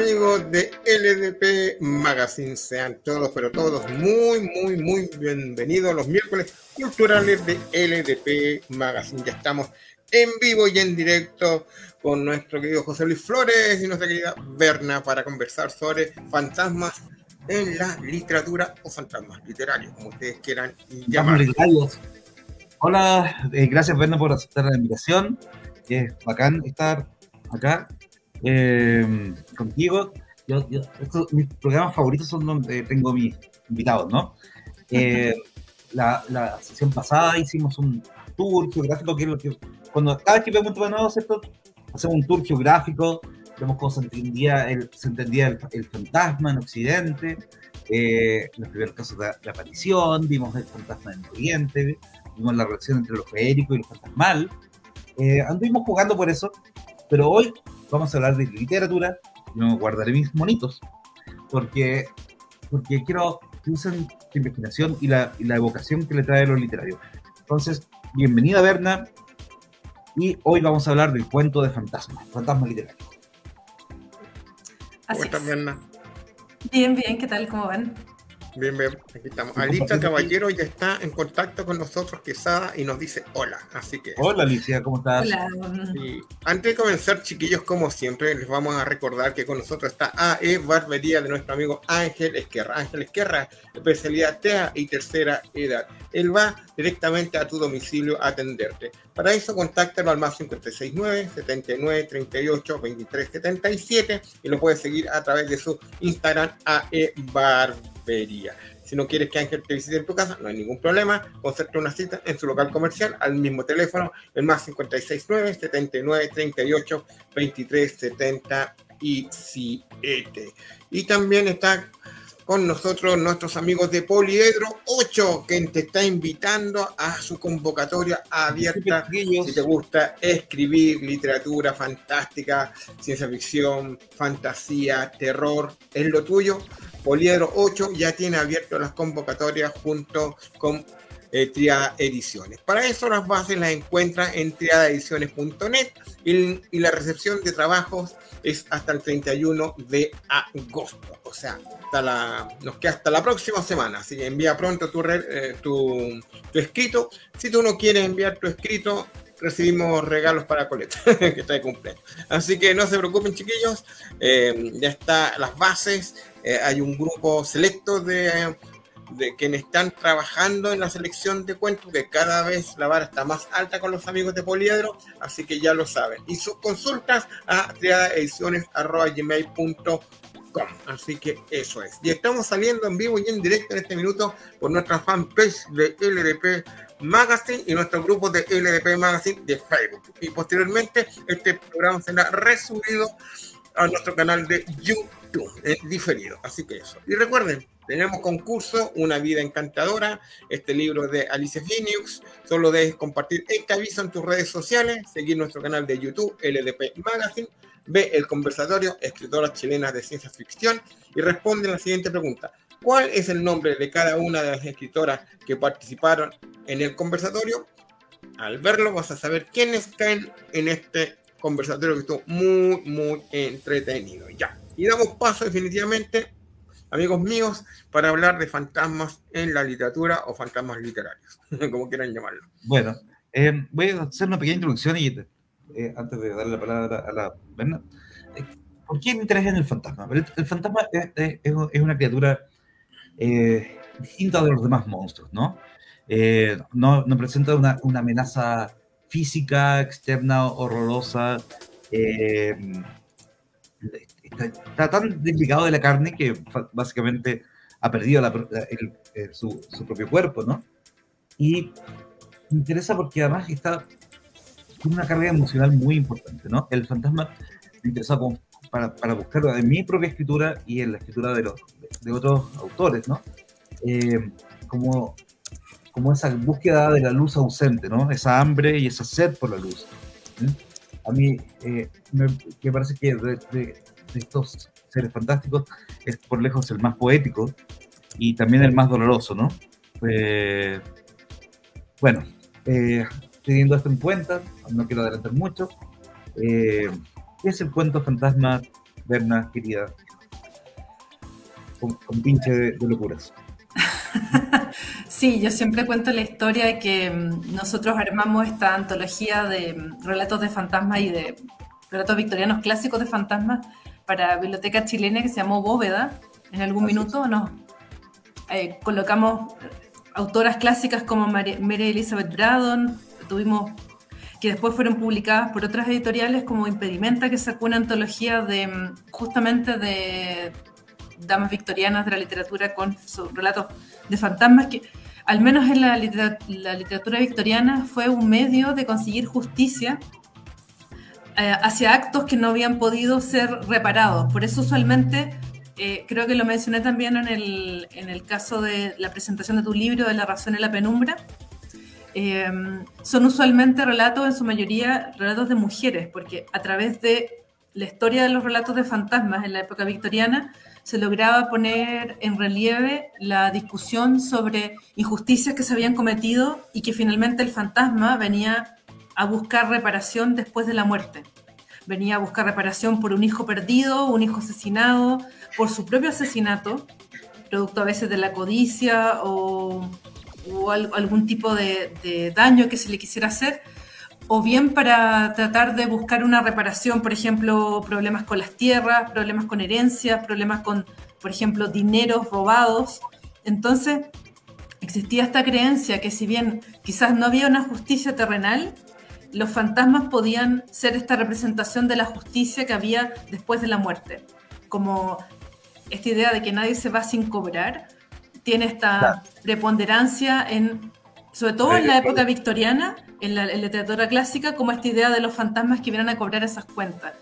amigos de LDP Magazine, sean todos, pero todos muy bienvenidos a los miércoles culturales de LDP Magazine. Ya estamos en vivo y en directo con nuestro querido José Luis Flores y nuestra querida Berna para conversar sobre fantasmas en la literatura o fantasmas literarios, como ustedes quieran llamar. Hola, gracias Berna por aceptar la invitación. Es bacán estar acá contigo. Mis programas favoritos son donde tengo mis invitados, ¿no? La sesión pasada hicimos un tour geográfico, que es lo que cada vez que vemos un tema nuevo, ¿cierto? Hacemos un tour geográfico, vemos cómo se entendía el fantasma en Occidente, los primeros casos de aparición, vimos el fantasma en Oriente, vimos la relación entre lo feérico y lo fantasmal. Anduvimos jugando por eso, pero hoy vamos a hablar de literatura. No guardaré mis monitos, porque quiero que usen la imaginación y la evocación que le trae lo literario. Entonces, bienvenida Berna, y hoy vamos a hablar del cuento de fantasma literario. ¿Cómo estás, Berna? Bien, ¿qué tal? ¿Cómo van? Bien, aquí estamos. Alicia Caballero ya está en contacto con nosotros, Quesada, y nos dice hola, así que... Hola Alicia, ¿cómo estás? Hola. Y antes de comenzar, chiquillos, como siempre, les vamos a recordar que con nosotros está AE Barbería de nuestro amigo Ángel Esquerra. Ángel Esquerra, especialidad TEA y tercera edad. Él va directamente a tu domicilio a atenderte. Para eso, contáctalo al más 569-7938-2377 y lo puedes seguir a través de su Instagram AE Barbería. Si no quieres que Ángel te visite en tu casa, no hay ningún problema. Concerta una cita en su local comercial al mismo teléfono, el más 569-7938-2377. Y también está con nosotros nuestros amigos de Poliedro 8, que te está invitando a su convocatoria abierta. Si te gusta escribir literatura fantástica, ciencia ficción, fantasía, terror, es lo tuyo. Poliedro 8 ya tiene abierto las convocatorias junto con Triada Ediciones. Para eso las bases las encuentran en triadaediciones.net y la recepción de trabajos es hasta el 31 de agosto. O sea, nos queda hasta la próxima semana. Así que envía pronto tu escrito. Si tú no quieres enviar tu escrito, recibimos regalos para Coleta, que está de cumpleaños. Así que no se preocupen, chiquillos. Ya está las bases. Hay un grupo selecto de quienes están trabajando en la selección de cuentos, que cada vez la vara está más alta con los amigos de Poliedro, así que ya lo saben. Y sus consultas a triadaediciones@gmail.com. Así que eso es. Y estamos saliendo en vivo y en directo en este minuto por nuestra fanpage de LDP Magazine y nuestro grupo de LDP Magazine de Facebook. Y posteriormente este programa será resubido a nuestro canal de YouTube diferido. Así que eso. Y recuerden, tenemos concurso Una vida encantadora, este libro de Alicia Phoenix. Solo debes compartir este aviso en tus redes sociales, seguir nuestro canal de YouTube LDP Magazine, ve el conversatorio Escritoras Chilenas de Ciencia Ficción y responde la siguiente pregunta: ¿cuál es el nombre de cada una de las escritoras que participaron en el conversatorio? Al verlo vas a saber quiénes caen en este conversatorio, que estuvo muy entretenido. Ya. Y damos paso definitivamente, amigos míos, para hablar de fantasmas en la literatura o fantasmas literarios, como quieran llamarlo. Bueno, voy a hacer una pequeña introducción y antes de darle la palabra a la Berna. ¿Por qué me interesa en el fantasma? El fantasma es una criatura distinta de los demás monstruos, ¿no? No presenta una amenaza física, externa, horrorosa. Está tan desligado de la carne que básicamente ha perdido su propio cuerpo, ¿no? Y me interesa porque además tiene una carga emocional muy importante, ¿no? El fantasma me interesa para buscarlo en mi propia escritura y en la escritura de otros autores, ¿no? Como esa búsqueda de la luz ausente, ¿no? Esa hambre y esa sed por la luz. A mí me parece que de estos seres fantásticos es por lejos el más poético y también el más doloroso, ¿no? Teniendo esto en cuenta, no quiero adelantar mucho, ¿qué es el cuento fantasma Berna, querida, con pinche de locuras. Sí, yo siempre cuento la historia de que nosotros armamos esta antología de relatos de fantasmas y de relatos victorianos clásicos de fantasmas para Biblioteca Chilena, que se llamó Bóveda. En algún minuto nos colocamos autoras clásicas como Mary Elizabeth Braddon, tuvimos que después fueron publicadas por otras editoriales como Impedimenta, que sacó una antología de justamente de damas victorianas de la literatura con sus relatos de fantasmas, que al menos en la literatura victoriana fue un medio de conseguir justicia hacia actos que no habían podido ser reparados. Por eso usualmente, creo que lo mencioné también en el caso de la presentación de tu libro, de La razón y la penumbra, son usualmente relatos, en su mayoría, relatos de mujeres, porque a través de la historia de los relatos de fantasmas en la época victoriana se lograba poner en relieve la discusión sobre injusticias que se habían cometido y que finalmente el fantasma venía a buscar reparación después de la muerte. Venía a buscar reparación por un hijo perdido, un hijo asesinado, por su propio asesinato, producto a veces de la codicia o algún tipo de daño que se le quisiera hacer, o bien para tratar de buscar una reparación, por ejemplo, problemas con las tierras, problemas con herencias, problemas con, por ejemplo, dineros robados. Entonces, existía esta creencia que si bien quizás no había una justicia terrenal, los fantasmas podían ser esta representación de la justicia que había después de la muerte. Como esta idea de que nadie se va sin cobrar, tiene esta preponderancia sobre todo en la época victoriana, en la literatura clásica, como esta idea de los fantasmas que vienen a cobrar esas cuentas.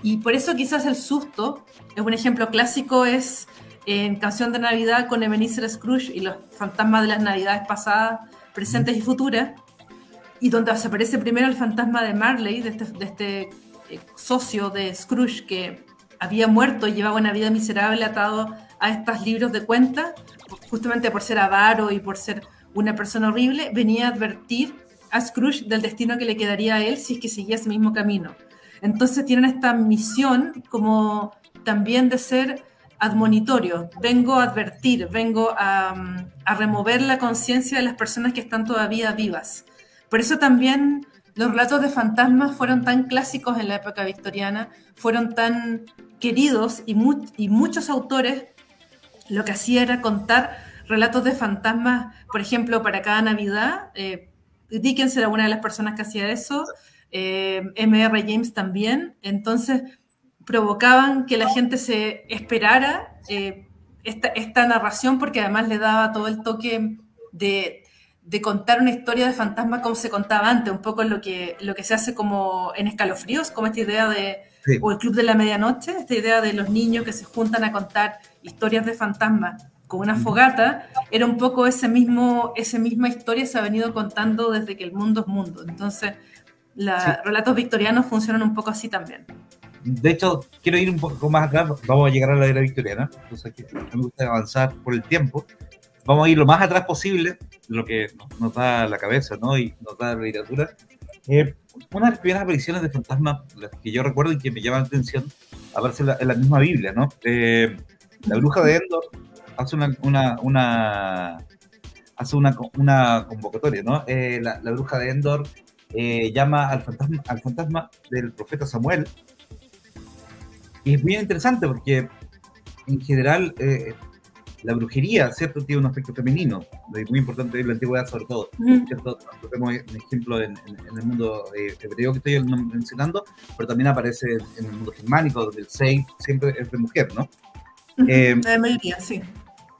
Y por eso quizás el susto, es un ejemplo clásico, es en Canción de Navidad con Ebenezer Scrooge y los fantasmas de las Navidades pasadas, presentes y futuras, y donde se aparece primero el fantasma de Marley, de este socio de Scrooge que había muerto y llevaba una vida miserable atado a estos libros de cuentas, justamente por ser avaro y por ser una persona horrible, venía a advertir a Scrooge del destino que le quedaría a él si es que seguía ese mismo camino. Entonces tienen esta misión como también de ser admonitorio. Vengo a advertir, vengo a remover la conciencia de las personas que están todavía vivas. Por eso también los relatos de fantasmas fueron tan clásicos en la época victoriana, fueron tan queridos y muchos autores lo que hacía era contar relatos de fantasmas, por ejemplo, para cada Navidad. Dickens era una de las personas que hacía eso, M.R. James también. Entonces provocaban que la gente se esperara esta narración, porque además le daba todo el toque de contar una historia de fantasma como se contaba antes, un poco lo que se hace como en Escalofríos, como esta idea Sí. o el Club de la Medianoche, esta idea de los niños que se juntan a contar historias de fantasmas con una fogata, era un poco esa misma historia se ha venido contando desde que el mundo es mundo. Entonces, relatos victorianos funcionan un poco así también. De hecho, quiero ir un poco más atrás, vamos a llegar a la era victoriana, entonces me gusta avanzar por el tiempo. Vamos a ir lo más atrás posible, lo que nos da la cabeza, ¿no? Y nos da la literatura. Una de las primeras apariciones de fantasmas, las que yo recuerdo y que me llaman la atención, aparece en la misma Biblia, ¿no? La bruja de Endor hace una convocatoria, ¿no? La bruja de Endor llama al fantasma del profeta Samuel. Y es muy interesante porque, en general, la brujería, ¿cierto?, tiene un aspecto femenino, muy importante en la antigüedad sobre todo, ¿cierto? Tenemos un ejemplo en el mundo hebreo que estoy mencionando, pero también aparece en el mundo germánico, donde el Seid siempre es de mujer, ¿no? La mayoría, sí.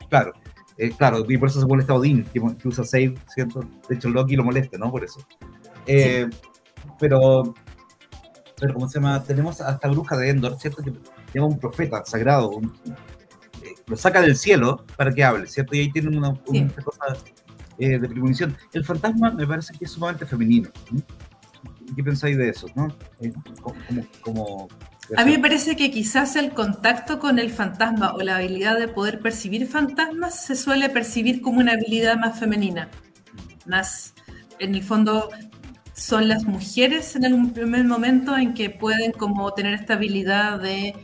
Claro, y por eso se molesta Odín, que usa Seid, ¿cierto? De hecho, Loki lo molesta, ¿no? Por eso. Sí. Pero, ¿cómo se llama? Tenemos a esta bruja de Endor, ¿cierto? Que llama un profeta sagrado, lo saca del cielo para que hable, ¿cierto? Y ahí tienen una cosa de premonición. El fantasma me parece que es sumamente femenino. ¿Qué pensáis de eso, no? A mí me parece que quizás el contacto con el fantasma o la habilidad de poder percibir fantasmas se suele percibir como una habilidad más femenina. Más, en el fondo, son las mujeres en un primer momento en que pueden como tener esta habilidad de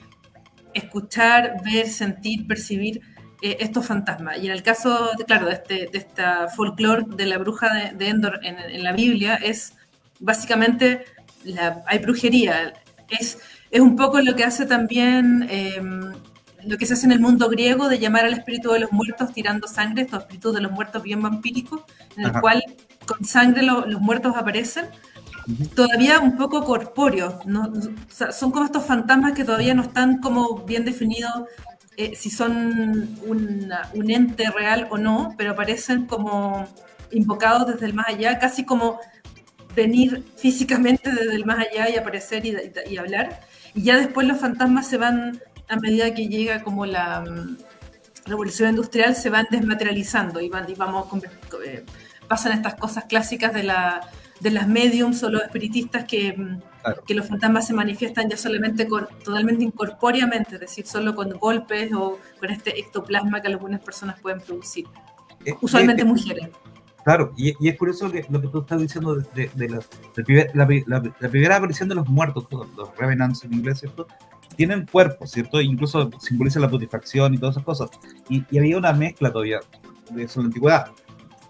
escuchar, ver, sentir, percibir estos fantasmas. Y en el caso, claro, de esta folclore de la bruja de Endor en la Biblia, es básicamente, hay brujería. Es un poco lo que hace también, lo que se hace en el mundo griego, de llamar al espíritu de los muertos tirando sangre, estos espíritus de los muertos bien vampíricos, en el cual con sangre los muertos aparecen. Todavía un poco corpóreos, ¿no? O sea, son como estos fantasmas que todavía no están como bien definidos si son un ente real o no, pero aparecen como invocados desde el más allá, casi como venir físicamente desde el más allá y aparecer y hablar. Y ya después los fantasmas se van, a medida que llega como la revolución industrial, se van desmaterializando y pasan estas cosas clásicas de las mediums o los espiritistas que los fantasmas se manifiestan ya solamente totalmente incorpóreamente, es decir, solo con golpes o con este ectoplasma que algunas personas pueden producir, usualmente mujeres. Claro, y es curioso lo que tú estás diciendo de la primera aparición de los muertos, los revenants en inglés, ¿cierto? Tienen cuerpos, ¿cierto? Incluso simbolizan la putrefacción y todas esas cosas. Y había una mezcla todavía de eso en la antigüedad.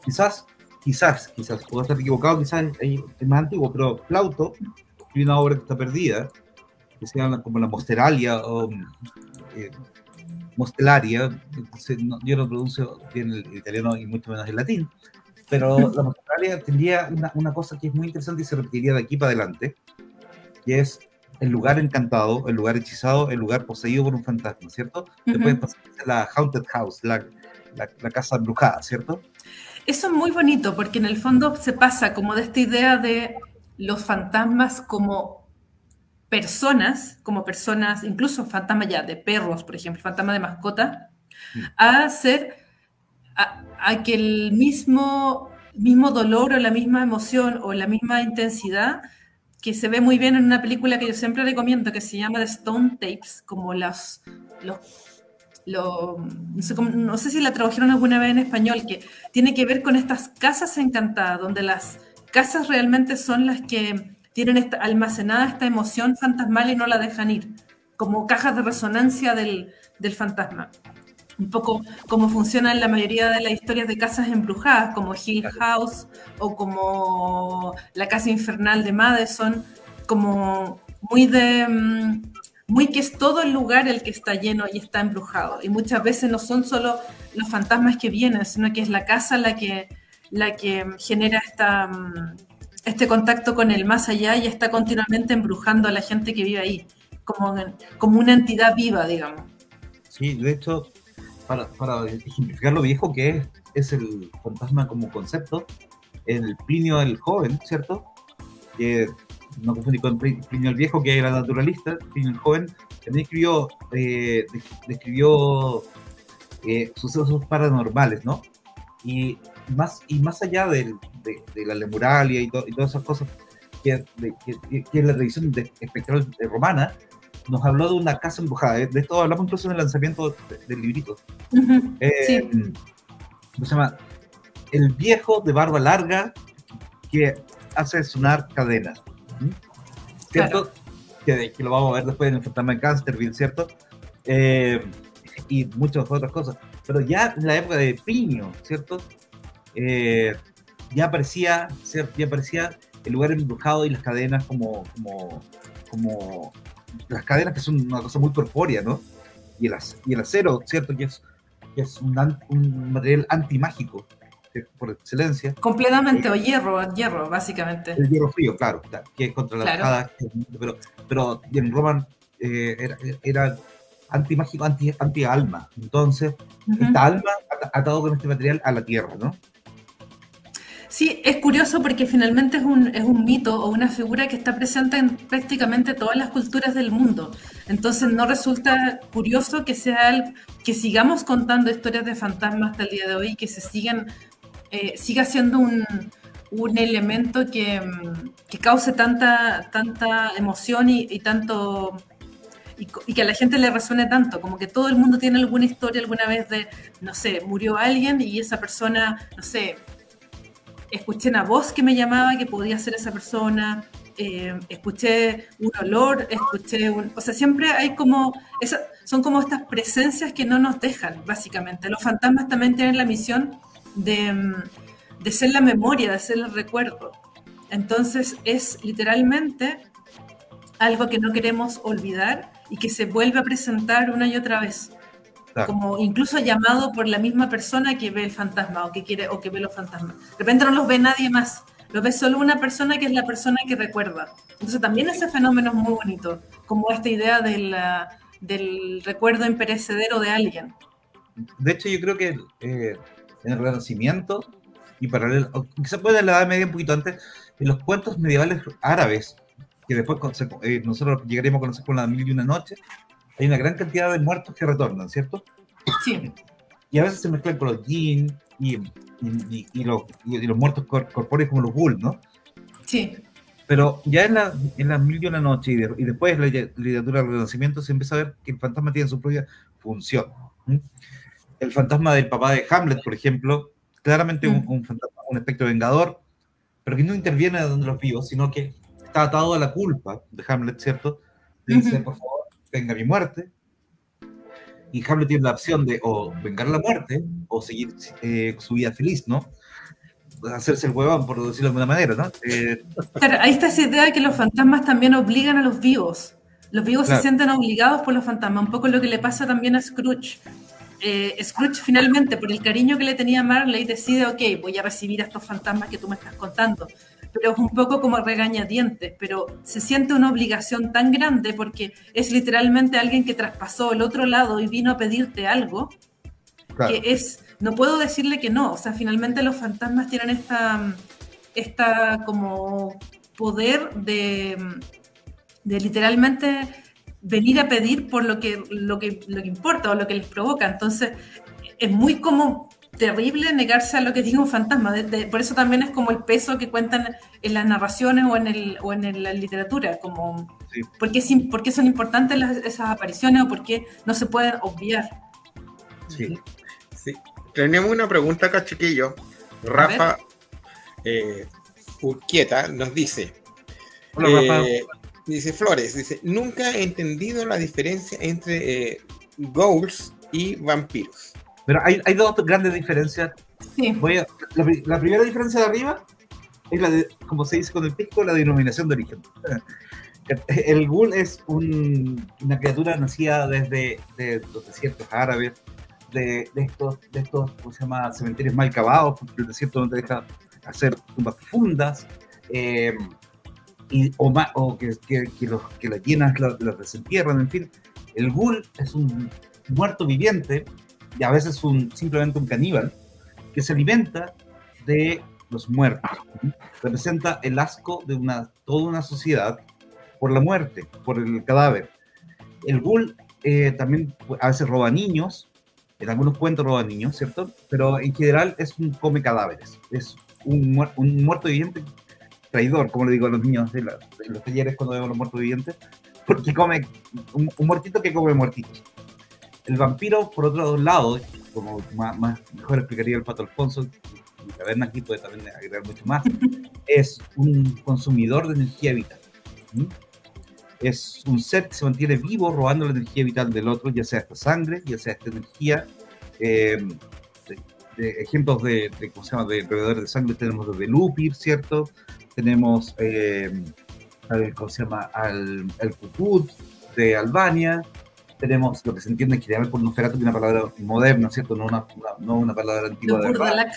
Quizás, puedo estar equivocado, quizás es más antiguo, pero Plauto tiene una obra que está perdida, que se llama como la Mosteralia o Mostelaria, yo no pronuncio bien el italiano y mucho menos el latín, pero la Mosteralia tendría una cosa que es muy interesante y se repetiría de aquí para adelante, que es el lugar encantado, el lugar hechizado, el lugar poseído por un fantasma, ¿cierto? Después pasa la Haunted House, la casa embrujada, ¿cierto? Eso es muy bonito, porque en el fondo se pasa como de esta idea de los fantasmas como personas, incluso fantasmas ya de perros, por ejemplo, fantasmas de mascota, a que el mismo dolor o la misma emoción o la misma intensidad que se ve muy bien en una película que yo siempre recomiendo, que se llama The Stone Tapes, como no sé si la tradujeron alguna vez en español, que tiene que ver con estas casas encantadas, donde las casas realmente son las que tienen almacenada esta emoción fantasmal y no la dejan ir, como cajas de resonancia del fantasma. Un poco como funciona en la mayoría de las historias de casas embrujadas, como Hill House o como la casa infernal de Madison, como muy que es todo el lugar el que está lleno y está embrujado. Y muchas veces no son solo los fantasmas que vienen, sino que es la casa la que genera este contacto con el más allá y está continuamente embrujando a la gente que vive ahí, como una entidad viva, digamos. Sí, de hecho, para ejemplificar lo viejo que es el fantasma como concepto, el Plinio el Joven, ¿cierto? Que no confundí con Plinio el Viejo, que era naturalista. Plinio el Joven también describió sucesos paranormales, ¿no? Y más allá de la lemuralia y todas esas cosas que es la tradición espectral romana, nos habló de una casa embrujada. De esto hablamos incluso en el lanzamiento del librito. Sí. ¿Cómo se llama? El viejo de barba larga que hace sonar cadenas, ¿cierto? Claro. Que lo vamos a ver después en el fantasma de Canterville, ¿cierto? Y muchas otras cosas. Pero ya en la época de Plinio, ¿cierto? Ya aparecía el lugar embrujado y las cadenas como las cadenas, que son una cosa muy corpórea, ¿no? Y el acero, ¿cierto? Que es un material antimágico por excelencia. Completamente, o hierro, básicamente. El hierro frío, claro, que es contra las espadas, pero en Roma era antimágico, anti-alma. Entonces, esta alma atado con este material a la tierra, ¿no? Sí, es curioso porque finalmente es un mito o una figura que está presente en prácticamente todas las culturas del mundo. Entonces no resulta curioso que sigamos contando historias de fantasmas hasta el día de hoy, que siga siendo un elemento que cause tanta emoción y tanto... Y que a la gente le resuene tanto, como que todo el mundo tiene alguna historia alguna vez de, no sé, murió alguien y esa persona, no sé, escuché una voz que me llamaba que podía ser esa persona, escuché un olor, o sea, siempre hay como, son como estas presencias que no nos dejan, básicamente. Los fantasmas también tienen la misión de ser la memoria, de ser el recuerdo. Entonces es literalmente algo que no queremos olvidar y que se vuelve a presentar una y otra vez. Claro. Como incluso llamado por la misma persona que ve el fantasma o que ve los fantasmas. De repente no los ve nadie más, los ve solo una persona que es la persona que recuerda. Entonces también ese fenómeno es muy bonito, como esta idea del recuerdo imperecedero de alguien. De hecho, yo creo que en el Renacimiento y paralelo, quizás puede en la Edad Media un poquito antes, en los cuentos medievales árabes, que después nosotros llegaremos a conocer con la Mil y una Noche, hay una gran cantidad de muertos que retornan, ¿cierto? Sí. Y a veces se mezclan con los jinn y los muertos corpóreos como los ghul, ¿no? Sí. Pero ya en la Mil y una Noche y después la literatura del Renacimiento se empieza a ver que el fantasma tiene su propia función. El fantasma del papá de Hamlet, por ejemplo, claramente un fantasma, un espectro vengador, pero que no interviene donde los vivos, sino que está atado a la culpa de Hamlet, ¿cierto? Dice, por favor, venga mi muerte. Y Hamlet tiene la opción de o vengar la muerte o seguir su vida feliz, ¿no? Hacerse el huevón, por decirlo de alguna manera, ¿no? Claro, ahí está esa idea de que los fantasmas también obligan a los vivos. Los vivos se sienten obligados por los fantasmas, un poco lo que le pasa también a Scrooge. Scrooge finalmente, por el cariño que le tenía a Marley, decide, ok, voy a recibir a estos fantasmas que tú me estás contando. Pero es un poco como regañadientes, pero se siente una obligación tan grande porque es literalmente alguien que traspasó el otro lado y vino a pedirte algo, claro, que es, no puedo decirle que no, o sea, finalmente los fantasmas tienen esta como poder de literalmente venir a pedir por lo que importa o lo que les provoca, entonces es muy como terrible negarse a lo que diga un fantasma. Por eso también es como el peso que cuentan en las narraciones o en la literatura, como sí. ¿Por qué son importantes esas apariciones o por qué no se pueden obviar? Sí, sí. Tenemos una pregunta acá, chiquillo. Rafa Urquieta nos dice. Hola, Rafa. Dice Flores, dice, nunca he entendido la diferencia entre ghouls y vampiros. Pero hay dos grandes diferencias. Sí. La primera diferencia de arriba es la de, como se dice con el pisco, la denominación de origen. El ghoul es una criatura nacida desde los desiertos árabes, de estos, ¿cómo se llama?, cementerios mal cavados, porque el desierto no te deja hacer tumbas profundas, o que las llenas las desentierran, en fin. El ghoul es un muerto viviente, y a veces simplemente un caníbal, que se alimenta de los muertos. Representa el asco de toda una sociedad por la muerte, por el cadáver. El ghoul también a veces roba niños, en algunos cuentos roba niños, ¿cierto? Pero en general es un come cadáveres, es un muerto viviente traidor, como le digo a los niños de los talleres cuando vemos los muertos vivientes, porque come un muertito que come muertitos. El vampiro, por otro lado, como mejor explicaría el Pato Alfonso, y Taberna aquí puede también agregar mucho más, es un consumidor de energía vital. Es un ser que se mantiene vivo robando la energía vital del otro, ya sea esta sangre, ya sea esta energía. Ejemplos ¿cómo se llama?, de bebedores de sangre tenemos los de Lupir, ¿cierto? Tenemos, ¿cómo se llama?, al Kukut de Albania. Tenemos lo que se entiende en general por Nosferatu, que es una palabra moderna, ¿cierto? No una palabra antigua de verdad.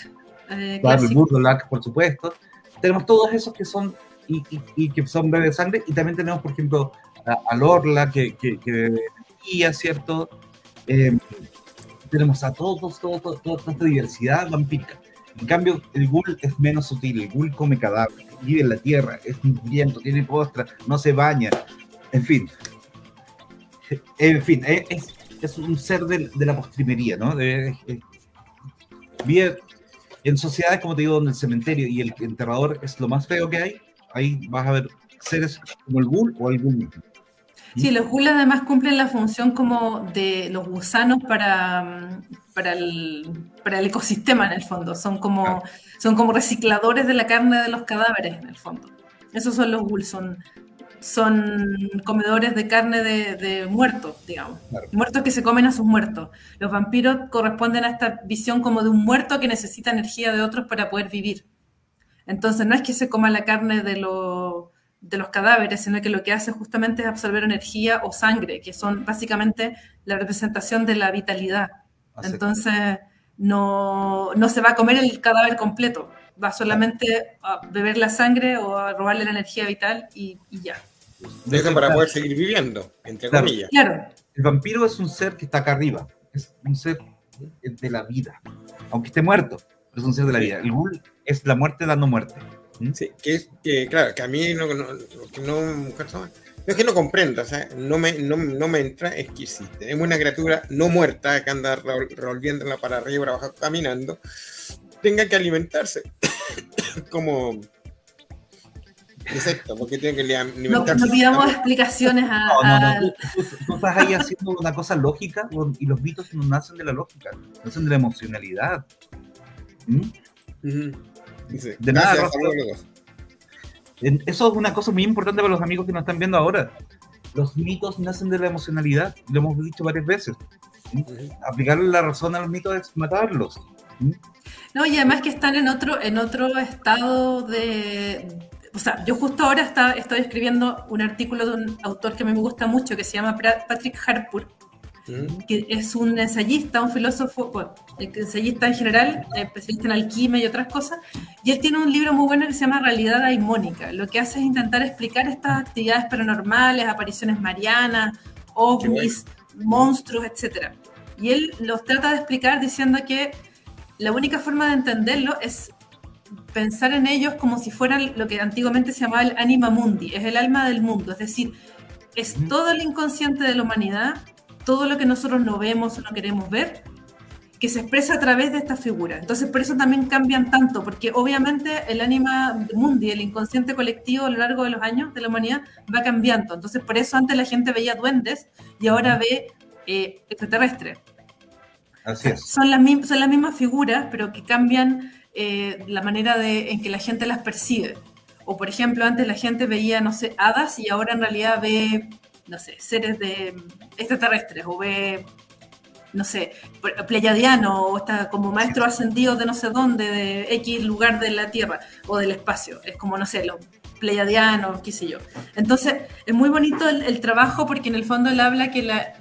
Claro, el Burdolak, por supuesto. Tenemos todos esos que son y que son bebés de sangre, y también tenemos, por ejemplo, al Orla, que guía, ¿cierto? Tenemos a toda esta diversidad vampírica. En cambio, el ghoul es menos sutil. El ghoul come cadáveres, vive en la tierra, es viento, tiene postra, no se baña, en fin. Es un ser de la postrimería, ¿no? Vive en sociedades, como te digo, donde el cementerio y el enterrador es lo más feo que hay. Ahí vas a ver seres como el ghoul o el ghoul mismo. Sí, los ghouls además cumplen la función como de los gusanos para el ecosistema, en el fondo. Son como recicladores de la carne de los cadáveres, en el fondo. Esos son los ghouls, son son comedores de carne de muertos, digamos. Claro. Muertos que se comen a sus muertos. Los vampiros corresponden a esta visión como de un muerto que necesita energía de otros para poder vivir. Entonces no es que se coma la carne de los cadáveres, sino que lo que hace justamente es absorber energía o sangre, que son básicamente la representación de la vitalidad. Entonces no se va a comer el cadáver completo, va solamente a beber la sangre o a robarle la energía vital y ya. Eso para poder seguir viviendo, entre comillas. Claro. El vampiro es un ser que está acá arriba, es un ser de la vida, aunque esté muerto, pero es un ser de la vida. El ghoul es la muerte dando muerte. Sí, claro, que a mí no es que no comprendo, o sea, no me entra, es que si tenemos una criatura no muerta que anda revolviéndola para arriba y para abajo caminando, tenga que alimentarse como insecto, porque tiene que alimentarse. No pidamos explicaciones a... Tú estás ahí haciendo una cosa lógica y los mitos no nacen de la lógica, nacen de la emocionalidad. Sí, de nada, eso es una cosa muy importante para los amigos que nos están viendo ahora. Los mitos nacen de la emocionalidad, lo hemos dicho varias veces. Aplicarle la razón a los mitos es matarlos. No, y además que están en otro estado de... O sea, yo justo ahora estoy escribiendo un artículo de un autor que a mí me gusta mucho, que se llama Patrick Harpur, que es un ensayista, un filósofo, bueno, ensayista en general, especialista en alquimia y otras cosas, y él tiene un libro muy bueno que se llama Realidad Daimónica. Lo que hace es intentar explicar estas actividades paranormales, apariciones marianas, ovnis, monstruos, etc. Y él los trata de explicar diciendo que la única forma de entenderlo es pensar en ellos como si fueran lo que antiguamente se llamaba el anima mundi, es el alma del mundo, es decir, es todo el inconsciente de la humanidad, todo lo que nosotros no vemos o no queremos ver, que se expresa a través de esta figura. Entonces, por eso también cambian tanto, porque obviamente el anima mundi, el inconsciente colectivo a lo largo de los años de la humanidad va cambiando. Entonces, por eso antes la gente veía duendes y ahora ve extraterrestres. Así es. Son las mismas figuras, pero que cambian la manera en que la gente las percibe. O, por ejemplo, antes la gente veía, no sé, hadas y ahora en realidad ve, no sé, seres extraterrestres o ve, no sé, pleyadiano o está como maestro ascendido de no sé dónde, de X lugar de la Tierra o del espacio. Es como, no sé, los pleyadianos, qué sé yo. Entonces, es muy bonito el trabajo porque en el fondo él habla que la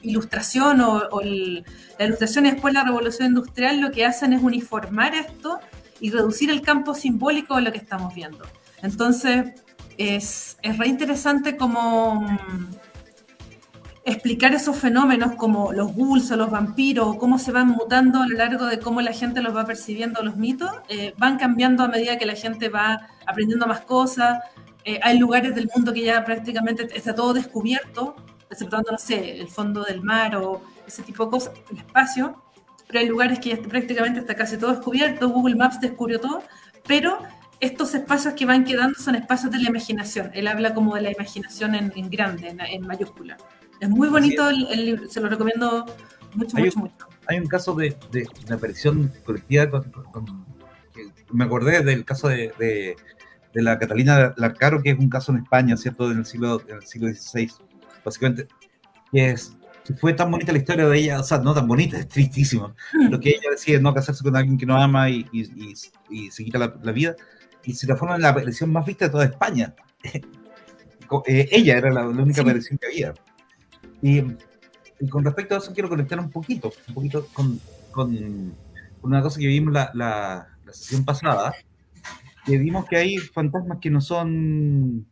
ilustración la ilustración y después la revolución industrial lo que hacen es uniformar esto y reducir el campo simbólico de lo que estamos viendo. Entonces, es re interesante como explicar esos fenómenos como los ghouls o los vampiros, cómo se van mutando a lo largo de cómo la gente los va percibiendo, los mitos, van cambiando a medida que la gente va aprendiendo más cosas. Hay lugares del mundo que ya prácticamente está todo descubierto, exceptuando, no sé, el fondo del mar o ese tipo de cosas, el espacio, pero hay lugares que ya prácticamente está casi todo descubierto, Google Maps descubrió todo, pero estos espacios que van quedando son espacios de la imaginación. Él habla como de la imaginación en grande, en mayúscula. Es muy bonito el libro, se lo recomiendo mucho. Hay un caso de una aparición colectiva me acordé del caso de la Catalina Larcaro, que es un caso en España, ¿cierto? Del siglo XVI, básicamente, que fue tan bonita la historia de ella, o sea, no tan bonita, es tristísimo, pero que ella decide no casarse con alguien que no ama y se quita la vida, y se transforma en la aparición más vista de toda España. Ella era la única aparición que había. Y con respecto a eso quiero conectar un poquito con una cosa que vimos la sesión pasada, que vimos que hay fantasmas que no son,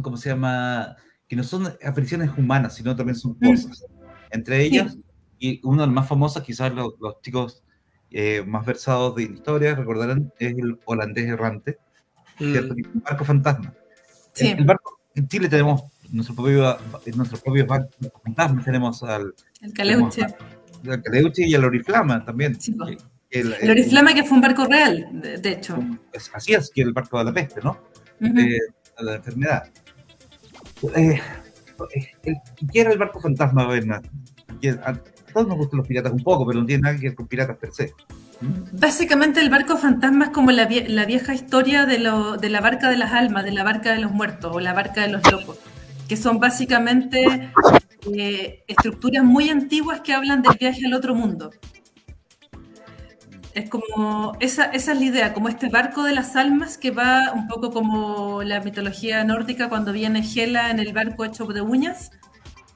¿cómo se llama? Que no son apariciones humanas, sino también son cosas. Entre ellas, y uno de los más famosos, quizás los chicos más versados de historia recordarán, es el holandés errante, ¿cierto? Un barco fantasma. Sí. El barco, en Chile tenemos nuestros propios barcos fantasmas, tenemos el Caleuche. El Caleuche y el Oriflama también. Sí, el Oriflama, que fue un barco real, de hecho. Así es, que el barco de la peste, ¿no? De la enfermedad. ¿Qué era el barco fantasma, Bernat? A todos nos gustan los piratas un poco, pero no tiene nada que ver con piratas per se. Básicamente el barco fantasma es como la vieja historia de la barca de las almas, de la barca de los muertos o la barca de los locos, que son básicamente estructuras muy antiguas que hablan del viaje al otro mundo. Es como, esa es la idea, como este barco de las almas que va un poco como la mitología nórdica cuando viene Hela en el barco hecho de uñas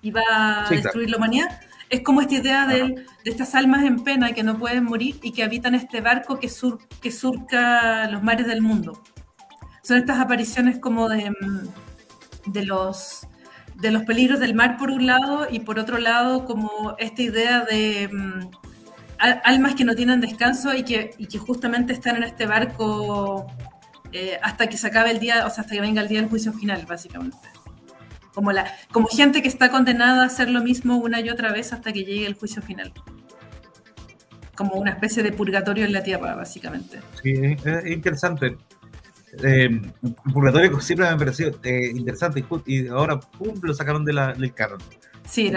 y va a destruir la humanidad. Es como esta idea de estas almas en pena que no pueden morir y que habitan este barco que surca los mares del mundo. Son estas apariciones como de los peligros del mar por un lado y por otro lado como esta idea de almas que no tienen descanso y que justamente están en este barco hasta que se acabe el día, o sea, hasta que venga el día del juicio final, básicamente. Como gente que está condenada a hacer lo mismo una y otra vez hasta que llegue el juicio final. Como una especie de purgatorio en la tierra, básicamente. Sí, es interesante. El purgatorio siempre me ha parecido interesante y ahora, pum, lo sacaron del canon. Sí,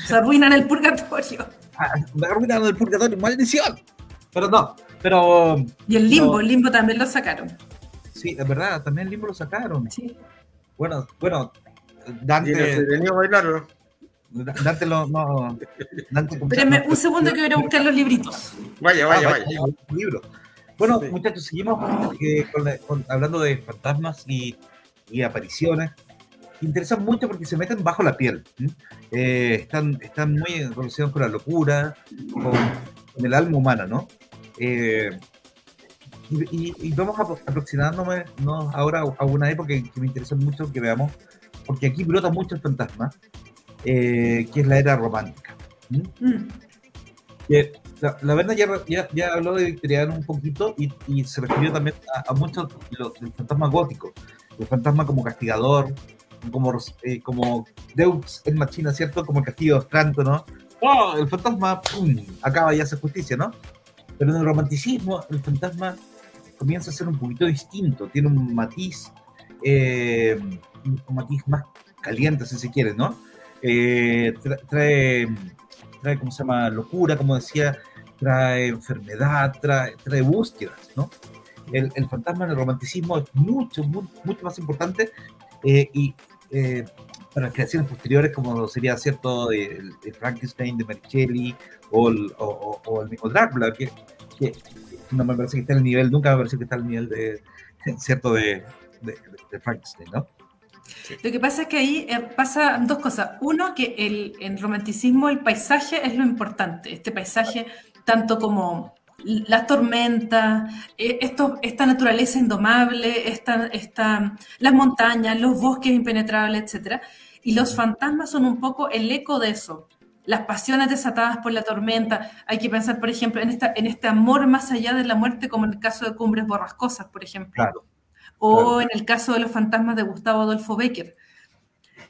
se arruinan el purgatorio. Me arruinaron el purgatorio, maldición. Pero no, pero... Y el limbo también lo sacaron. Sí, es verdad, también el limbo lo sacaron. Sí. Bueno, Dante... Dante Espérenme un segundo que voy a buscar los libritos. Vaya. Libro. Bueno, muchachos, seguimos hablando de fantasmas y apariciones. Interesan mucho porque se meten bajo la piel. Están muy relacionados con la locura, con el alma humana, ¿no? Y vamos aproximándonos ahora a una época que me interesa mucho que veamos, porque aquí brota mucho el fantasma, que es la era romántica. La verdad ya habló de victoriano un poquito y se refirió también a muchos del fantasma gótico, el fantasma como castigador, como Deus en Machina, ¿cierto? Como el castigo de Otranto, ¿no? ¡Oh! El fantasma, ¡pum!, acaba y hace justicia, ¿no? Pero en el romanticismo, el fantasma comienza a ser un poquito distinto, tiene un matiz más caliente, si se quiere, ¿no? Trae, ¿cómo se llama? Locura, como decía, trae enfermedad, trae búsquedas, ¿no? El fantasma en el romanticismo es mucho más importante para las creaciones posteriores, como sería cierto el Frankenstein de Mary Shelley o el mismo Drácula, que no me parece que está al nivel, nunca me parece que está al nivel de Frankenstein, ¿no? Lo que pasa es que ahí pasan dos cosas. Uno, que en el romanticismo el paisaje es lo importante. Este paisaje, tanto como las tormentas, esta naturaleza indomable, las montañas, los bosques impenetrables, etc. Y los fantasmas son un poco el eco de eso. Las pasiones desatadas por la tormenta. Hay que pensar, por ejemplo, en este amor más allá de la muerte, como en el caso de Cumbres Borrascosas, por ejemplo. Claro. O en el caso de los fantasmas de Gustavo Adolfo Bécquer.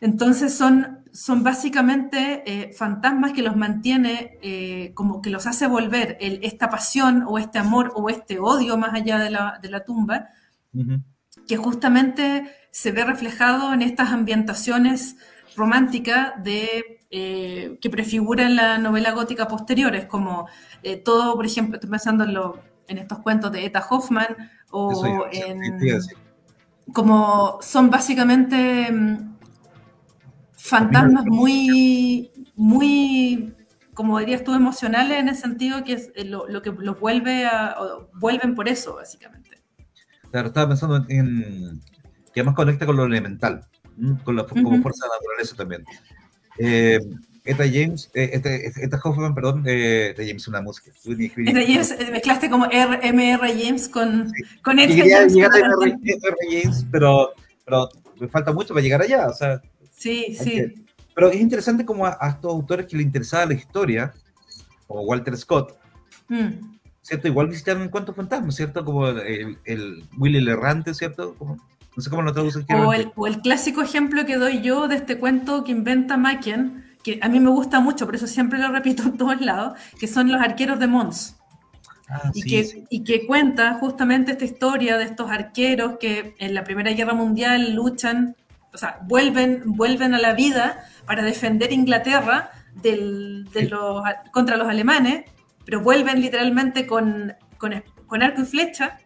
Entonces son básicamente fantasmas que los mantiene, como que los hace volver esta pasión o este amor o este odio más allá de la tumba, que justamente se ve reflejado en estas ambientaciones románticas que prefiguran la novela gótica posteriores, como todo, por ejemplo, estoy pensando en estos cuentos de Eta Hoffmann, o como son básicamente fantasmas muy, como dirías tú, emocionales, en el sentido que es lo que los vuelven por eso, básicamente. Claro, estaba pensando en que además conecta con lo elemental, como fuerza de la naturaleza también. Eta Hoffmann, perdón, Eta James, una música. Eta James, mezclaste como M.R. James con Eta James. Llegar a R. James, pero me falta mucho para llegar allá, o sea. Sí. Pero es interesante como a estos autores que les interesaba la historia, como Walter Scott, ¿cierto? Igual visitaron cuentos fantasmas, ¿cierto? Como el Willy el Errante, ¿cierto? No sé cómo lo traducen. O el clásico ejemplo que doy yo de este cuento que inventa Machen, que a mí me gusta mucho, por eso siempre lo repito en todos lados, que son Los arqueros de Mons. Y que cuenta justamente esta historia de estos arqueros que en la Primera Guerra Mundial luchan, o sea, vuelven a la vida para defender Inglaterra contra los alemanes, pero vuelven literalmente con arco y flecha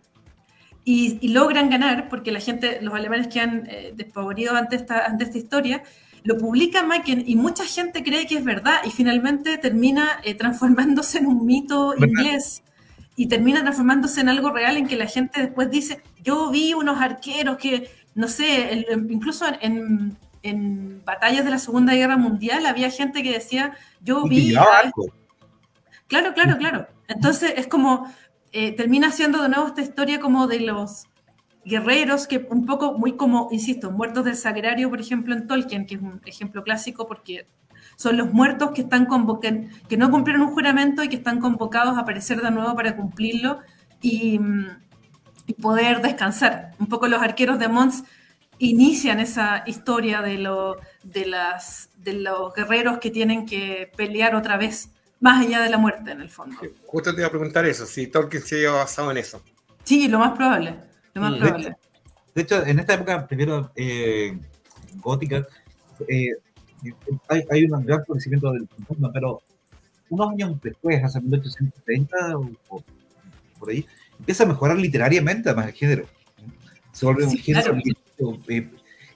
y logran ganar, porque la gente, los alemanes quedan despavoridos ante esta historia. Lo publica Machen y mucha gente cree que es verdad y finalmente termina transformándose en un mito inglés y termina transformándose en algo real, en que la gente después dice, yo vi unos arqueros que, no sé, incluso en batallas de la Segunda Guerra Mundial había gente que decía, yo vi... Claro. Entonces es como, termina siendo de nuevo esta historia como de los guerreros, que un poco muy como, insisto, muertos del sagrario, por ejemplo, en Tolkien, que es un ejemplo clásico porque son los muertos que están que no cumplieron un juramento y que están convocados a aparecer de nuevo para cumplirlo y poder descansar. Un poco los arqueros de Mons inician esa historia de los guerreros que tienen que pelear otra vez, más allá de la muerte, en el fondo. Sí, justo te iba a preguntar eso, si Tolkien se había basado en eso. Sí, lo más probable. De hecho, en esta época, primero gótica, hay un gran conocimiento del fantasma, pero unos años después, hacia 1830 o por ahí, empieza a mejorar literariamente además el género. Se vuelve un género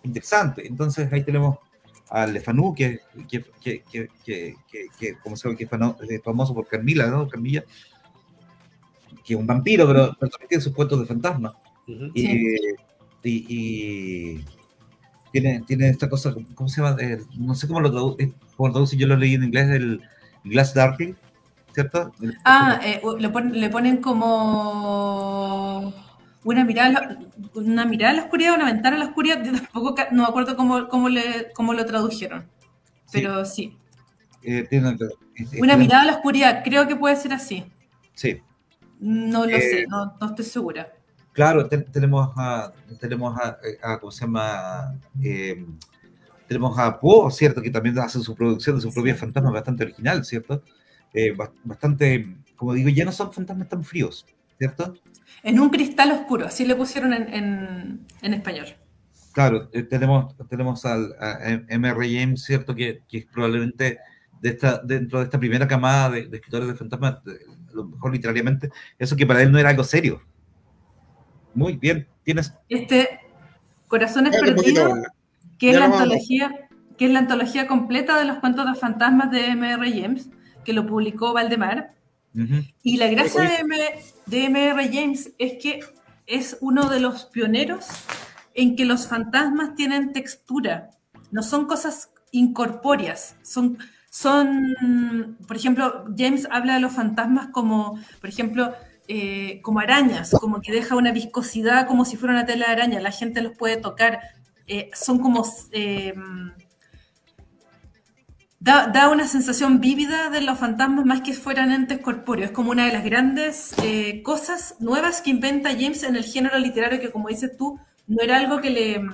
interesante. Entonces ahí tenemos a Le Fanu, que como saben, que es famoso por Carmilla, ¿no? Carmilla, que es un vampiro, pero también tiene sus cuentos de fantasma. Y tiene esta cosa, ¿cómo se llama? No sé cómo lo traduce, yo lo leí en inglés, el Glass Darkling, ¿cierto? Le ponen como una mirada a la oscuridad, una ventana a la oscuridad. Yo tampoco no me acuerdo cómo lo tradujeron, pero sí. Una mirada a la oscuridad, creo que puede ser así. Sí. No lo sé, no estoy segura. Claro, tenemos a ¿cómo se llama? Tenemos a Poe, ¿cierto? Que también hace su producción de su propia fantasma bastante original, ¿cierto? Bastante, como digo, ya no son fantasmas tan fríos, ¿cierto? En un cristal oscuro, así le pusieron en español. Claro, tenemos a M.R. James, ¿cierto? Que es probablemente dentro de esta primera camada de escritores de fantasmas, a lo mejor literariamente, eso que para él no era algo serio. Muy bien, tienes... Corazones Perdidos, que es la antología completa de los cuentos de fantasmas de M.R. James, que lo publicó Valdemar. Y la gracia de M.R. James es que es uno de los pioneros en que los fantasmas tienen textura, no son cosas incorpóreas, son por ejemplo, James habla de los fantasmas como, por ejemplo, como arañas, como que deja una viscosidad como si fuera una tela de araña, la gente los puede tocar, son como... Da una sensación vívida de los fantasmas más que fueran entes corpóreos. Es como una de las grandes cosas nuevas que inventa James en el género literario, que como dices tú, no era algo que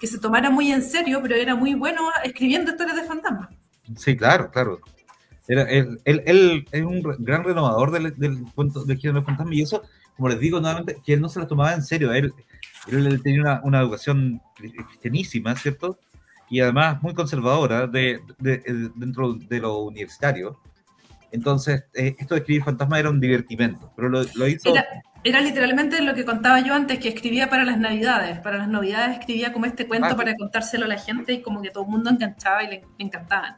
se tomara muy en serio, pero era muy bueno escribiendo historias de fantasmas. Sí, claro. Él es un gran renovador del género de fantasmas, y eso, como les digo nuevamente, que él no se la tomaba en serio. Él tenía una educación cristianísima, ¿cierto? Y además muy conservadora dentro de lo universitario. Entonces, esto de escribir fantasmas era un divertimento, pero lo hizo... Era literalmente lo que contaba yo antes, que escribía para las navidades. Para las navidades escribía como este cuento para contárselo a la gente, y como que todo el mundo enganchaba y le encantaban.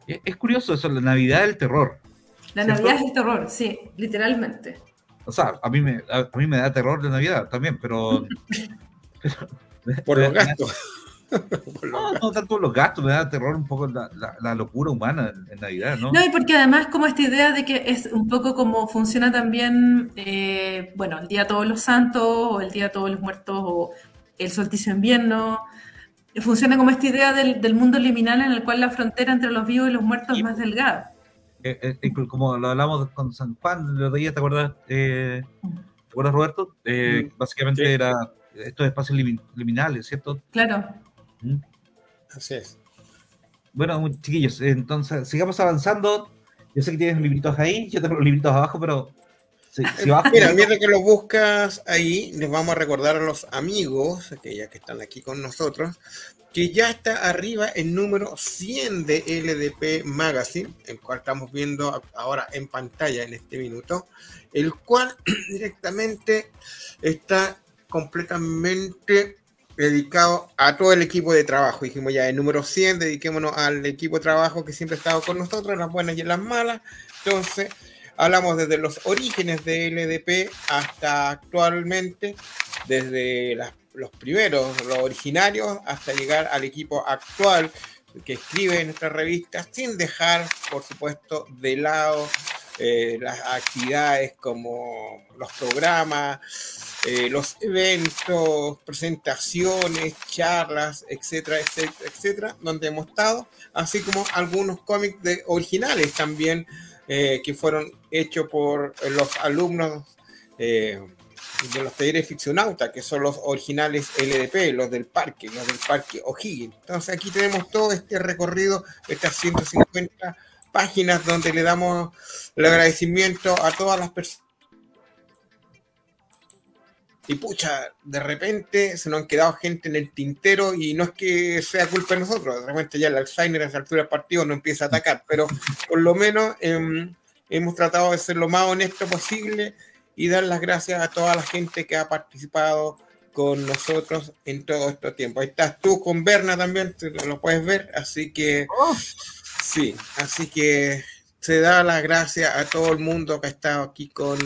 Es curioso eso, la Navidad del terror. La Navidad es el terror, sí, literalmente. O sea, a mí me da terror la Navidad también, pero por los gastos. No tanto los gastos, me da terror un poco la locura humana en Navidad, ¿no? No, y porque además como esta idea de que es un poco como funciona también, bueno, el Día de Todos los Santos, o el Día de Todos los Muertos, o el solsticio de invierno, funciona como esta idea del mundo liminal en el cual la frontera entre los vivos y los muertos es más delgada. Como lo hablamos con San Juan el otro día, ¿te acuerdas, Roberto? Básicamente sí. Era estos espacios liminales, ¿cierto? Claro. Así es. Bueno, chiquillos, entonces sigamos avanzando. Yo sé que tienes libritos ahí, yo tengo los libritos abajo, pero si abajo... Mira, mientras que los buscas ahí, les vamos a recordar a los amigos, que ya que están aquí con nosotros, que ya está arriba el número 100 de LDP Magazine, el cual estamos viendo ahora en pantalla en este minuto, el cual directamente está completamente dedicado a todo el equipo de trabajo. Dijimos ya, el número 100, dediquémonos al equipo de trabajo que siempre ha estado con nosotros, en las buenas y en las malas. Entonces, hablamos desde los orígenes de LDP hasta actualmente, desde los primeros, los originarios, hasta llegar al equipo actual que escribe nuestra revista, sin dejar, por supuesto, de lado las actividades como los programas, los eventos, presentaciones, charlas, etcétera, etcétera, etcétera, donde hemos estado, así como algunos cómics originales también que fueron hechos por los alumnos de los talleres Ficcionauta, que son los originales LDP, los del parque O'Higgins. Entonces aquí tenemos todo este recorrido, estas 150 páginas donde le damos el agradecimiento a todas las personas. Y pucha, de repente se nos han quedado gente en el tintero y no es que sea culpa de nosotros, de repente ya el Alzheimer a esa altura del partido no empieza a atacar, pero por lo menos hemos tratado de ser lo más honesto posible y dar las gracias a toda la gente que ha participado con nosotros en todo este tiempo. Ahí estás tú con Berna también, lo puedes ver, así que sí, así que se da las gracias a todo el mundo que ha estado aquí con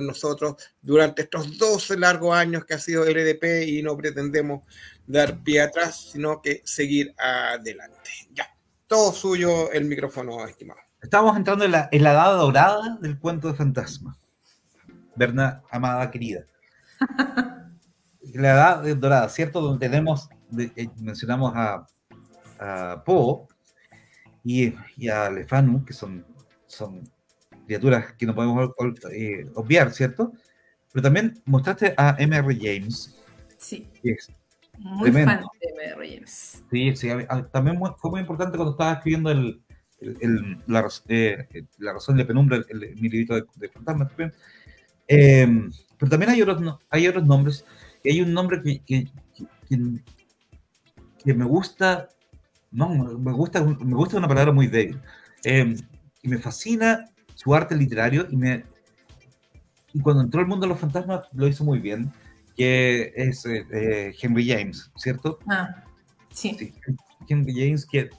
nosotros durante estos 12 largos años que ha sido LDP, y no pretendemos dar pie atrás, sino que seguir adelante. Ya, todo suyo el micrófono, estimado. Estamos entrando en la edad dorada del cuento de fantasma. Berna, amada, querida. La edad dorada, ¿cierto? Donde tenemos, mencionamos a Poe y a Lefanu, que son criaturas que no podemos obviar, ¿cierto? Pero también mostraste a M.R. James. Sí. Que es muy tremendo. Fan de M.R. James. Sí, sí, también fue muy importante cuando estaba escribiendo la razón de penumbra, mi librito de fantasmas también. Pero también hay otros nombres, y hay un nombre que me gusta, no, me gusta una palabra muy débil, y me fascina su arte literario, y cuando entró al mundo de los fantasmas lo hizo muy bien, que es Henry James, ¿cierto? Sí. Henry James, que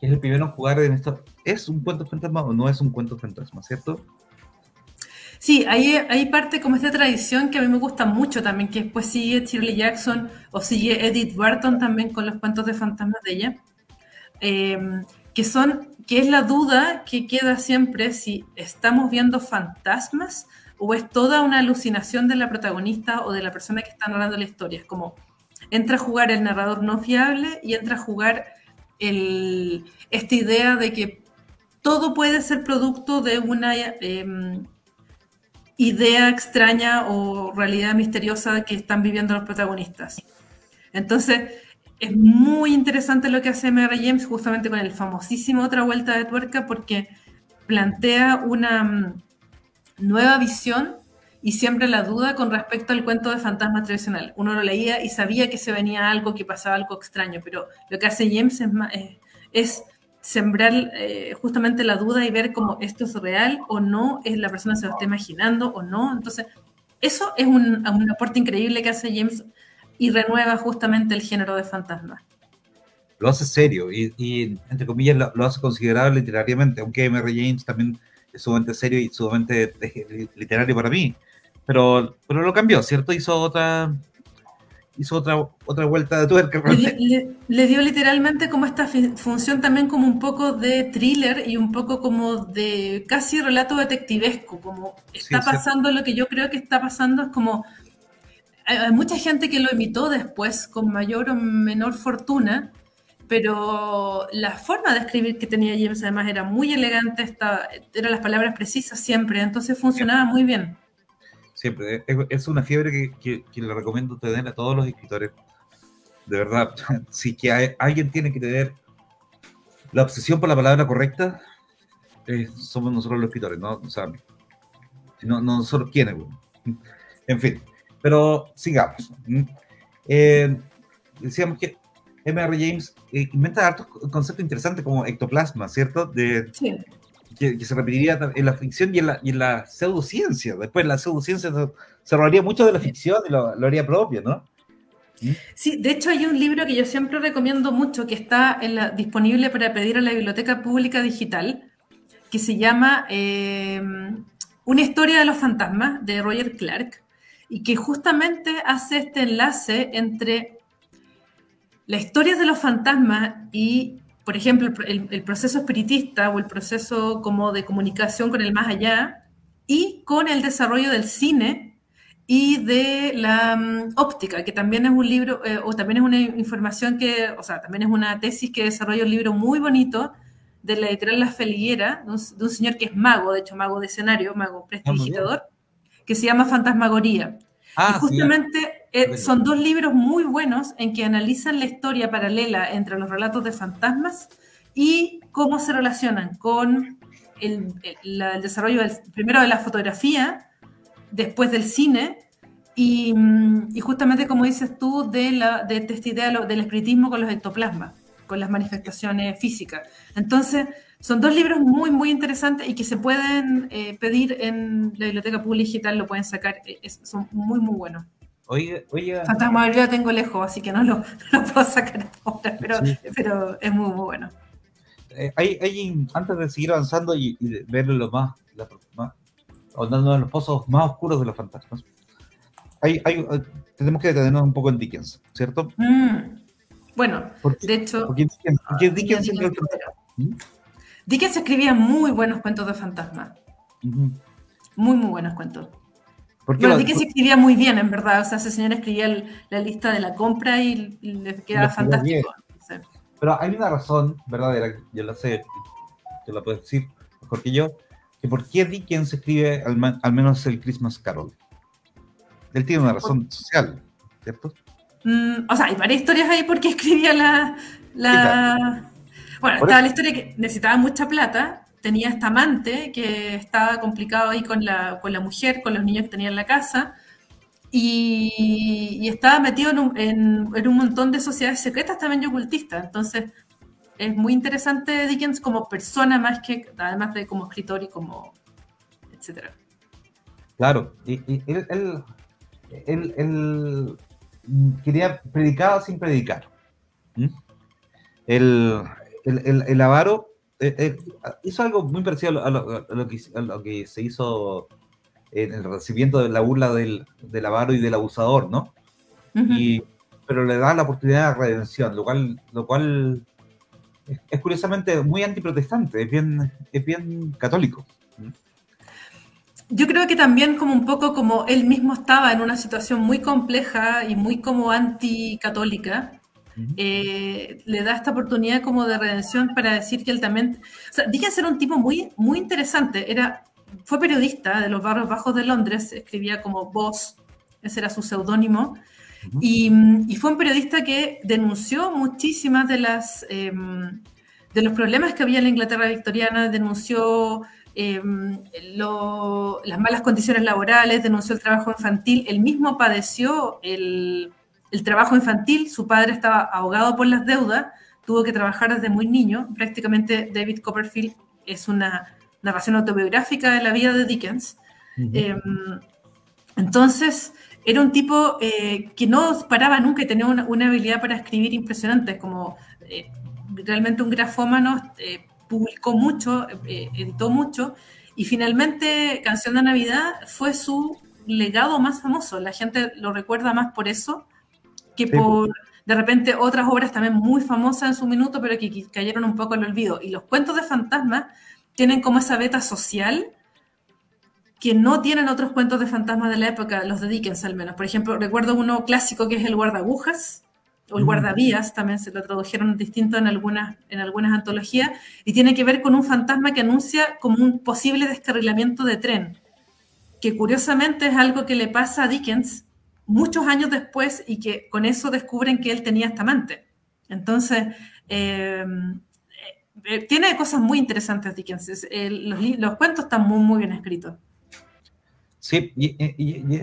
es el primero en jugar en esto. ¿Es un cuento fantasma o no es un cuento fantasma, cierto? Sí, hay parte como esta tradición que a mí me gusta mucho también, que después sigue Shirley Jackson o sigue Edith Wharton también con los cuentos de fantasmas de ella, que es la duda que queda siempre si estamos viendo fantasmas o es toda una alucinación de la protagonista o de la persona que está narrando la historia. Es como entra a jugar el narrador no fiable y entra a jugar esta idea de que todo puede ser producto de una idea extraña o realidad misteriosa que están viviendo los protagonistas. Entonces, es muy interesante lo que hace M.R. James justamente con el famosísimo Otra Vuelta de Tuerca, porque plantea una nueva visión y siempre la duda con respecto al cuento de fantasmas tradicional. Uno lo leía y sabía que se venía algo, que pasaba algo extraño, pero lo que hace James es sembrar justamente la duda y ver cómo esto es real o no, es la persona se lo está imaginando o no. Entonces, eso es un aporte increíble que hace James y renueva justamente el género de fantasma. Lo hace serio y entre comillas, lo hace considerable literariamente, aunque M.R. James también es sumamente serio y sumamente literario para mí. Pero lo cambió, ¿cierto? Hizo otra vuelta de tuerca. Le dio literalmente como esta función también como un poco de thriller y un poco como de casi relato detectivesco, como está pasando lo que yo creo que está pasando, es como hay mucha gente que lo imitó después con mayor o menor fortuna, pero la forma de escribir que tenía James además era muy elegante, eran las palabras precisas siempre, entonces funcionaba muy bien. Siempre, es una fiebre que le recomiendo tener a todos los escritores, de verdad. Si que alguien tiene que tener la obsesión por la palabra correcta, somos nosotros los escritores, ¿no? O sea, no nosotros quiénes, bueno. En fin, pero sigamos. Decíamos que M.R. James inventa hartos conceptos interesantes como ectoplasma, ¿cierto? Sí. Que se repetiría en la ficción y en la pseudociencia. Después la pseudociencia se robaría mucho de la ficción y lo haría propio, ¿no? Sí, de hecho hay un libro que yo siempre recomiendo mucho que está disponible para pedir a la Biblioteca Pública Digital, que se llama Una historia de los fantasmas, de Roger Clark, y que justamente hace este enlace entre las historias de los fantasmas y, por ejemplo, el proceso espiritista o el proceso como de comunicación con el más allá, y con el desarrollo del cine y de la óptica, que también es un libro, o también es una información que, o sea, también es una tesis que desarrolla un libro muy bonito de la editorial La Felguera, de un señor que es mago, de hecho mago de escenario, mago prestidigitador, que se llama Fantasmagoría. Y justamente son dos libros muy buenos en que analizan la historia paralela entre los relatos de fantasmas y cómo se relacionan con el desarrollo primero de la fotografía, después del cine, y justamente como dices tú, de esta idea del espiritismo con los ectoplasmas, con las manifestaciones físicas. Entonces, son dos libros muy, muy interesantes y que se pueden pedir en la Biblioteca Pública Digital, lo pueden sacar, son muy, muy buenos. Oye. Fantasmagoría lo tengo lejos, así que no lo puedo sacar ahora, pero es muy, muy bueno. Antes de seguir avanzando y ver ahondando en los pozos más oscuros de los fantasmas, tenemos que detenernos un poco en Dickens, ¿cierto? Bueno, de hecho... Porque Dickens siempre... Dickens escribía muy buenos cuentos de fantasmas. Muy, muy buenos cuentos. Bueno, Dickens escribía muy bien, en verdad. O sea, ese señor escribía la lista de la compra y le quedaba fantástico. Sí. Pero hay una razón verdadera, yo la sé, te la puedo decir mejor que yo, que por qué Dickens escribe al menos el Christmas Carol. Él tiene una razón social, ¿cierto? O sea, hay varias historias ahí porque escribía Bueno, estaba la historia que necesitaba mucha plata, tenía esta amante que estaba complicado ahí con la mujer, con los niños que tenía en la casa, y estaba metido en un montón de sociedades secretas también y ocultistas. Entonces, es muy interesante Dickens como persona más que, además de como escritor y como, etcétera. Claro, y él quería predicar sin predicar. El avaro hizo algo muy parecido a lo que se hizo en el recibimiento de la burla del avaro y del abusador, ¿no? Pero le da la oportunidad de redención, lo cual es curiosamente muy antiprotestante, es bien católico. Yo creo que también como un poco como él mismo estaba en una situación muy compleja y muy como anticatólica, le da esta oportunidad como de redención para decir que él también... O sea, Dickens era un tipo muy, muy interesante. Fue periodista de los barrios bajos de Londres, escribía como Boss, ese era su seudónimo, y fue un periodista que denunció muchísimas de los problemas que había en la Inglaterra victoriana, denunció las malas condiciones laborales, denunció el trabajo infantil. Él mismo padeció el trabajo infantil, su padre estaba ahogado por las deudas, tuvo que trabajar desde muy niño. Prácticamente David Copperfield es una narración autobiográfica de la vida de Dickens. Entonces, era un tipo que no paraba nunca y tenía una habilidad para escribir impresionante, como realmente un grafómano, publicó mucho, editó mucho, y finalmente Canción de Navidad fue su legado más famoso. La gente lo recuerda más por eso que por, de repente, otras obras también muy famosas en su minuto, pero que cayeron un poco al olvido. Y los cuentos de fantasmas tienen como esa beta social que no tienen otros cuentos de fantasmas de la época, los de Dickens al menos. Por ejemplo, recuerdo uno clásico que es El guardagujas, o El guardavías, también se lo tradujeron distinto en algunas antologías, y tiene que ver con un fantasma que anuncia como un posible descarrilamiento de tren, que curiosamente es algo que le pasa a Dickens muchos años después y que con eso descubren que él tenía esta amante. Entonces, tiene cosas muy interesantes Dickens. Los cuentos están muy, muy bien escritos. Sí, y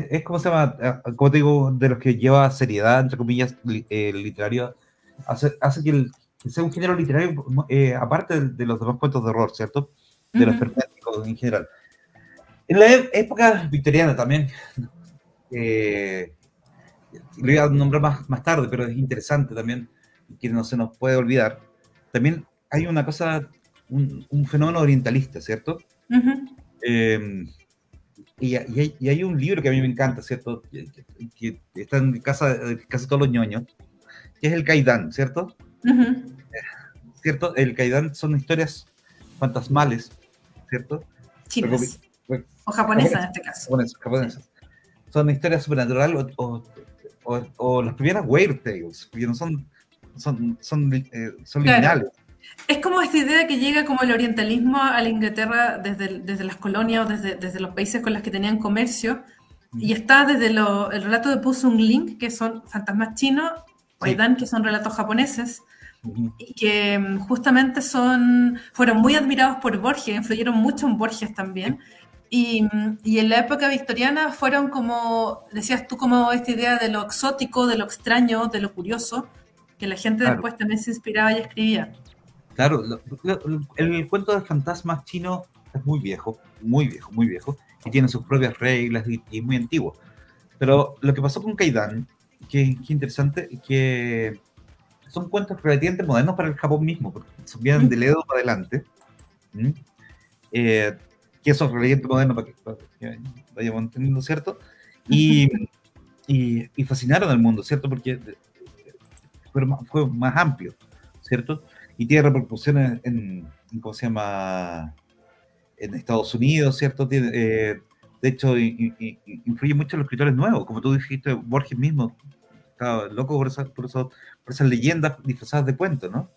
es como se llama, como te digo, de los que lleva seriedad, entre comillas, literario, hace que sea un género literario aparte de los demás cuentos de horror, ¿cierto? De los perpétricos en general. En la época victoriana también, lo iba a nombrar más tarde, pero es interesante también, que no se nos puede olvidar. También hay una cosa, un fenómeno orientalista, ¿cierto? Y hay un libro que a mí me encanta, ¿cierto? Que está en casa de casi todos los ñoños, que es el Caidán, ¿cierto? ¿Cierto? El Caidán son historias fantasmales, ¿cierto? Chinas. O japonesas en este caso. Japonesas. Sí. Son historias supernaturales o las primeras Weird Tales, porque no son lineales. Es como esta idea que llega como el orientalismo a la Inglaterra desde las colonias o desde los países con los que tenían comercio, y está desde el relato de Pusung Link, que son fantasmas chinos, Caidán, que son relatos japoneses, y que justamente fueron muy admirados por Borges, influyeron mucho en Borges también, y en la época victoriana fueron como, decías tú, como esta idea de lo exótico, de lo extraño, de lo curioso, que la gente después también se inspiraba y escribía. Claro, el cuento de fantasmas chino es muy viejo, y tiene sus propias reglas y es muy antiguo. Pero lo que pasó con Caidán, que interesante, que son cuentos relativamente modernos para el Japón mismo, porque vienen del Edo para adelante, que eso es relativamente moderno para que vayamos entendiendo, ¿cierto? Y fascinaron al mundo, ¿cierto? Porque fue más amplio, ¿cierto? Y tiene repercusiones en ¿cómo se llama? En Estados Unidos, ¿cierto? De hecho, influye mucho en los escritores nuevos, como tú dijiste, Borges mismo estaba loco por esas leyendas disfrazadas de cuentos, ¿no?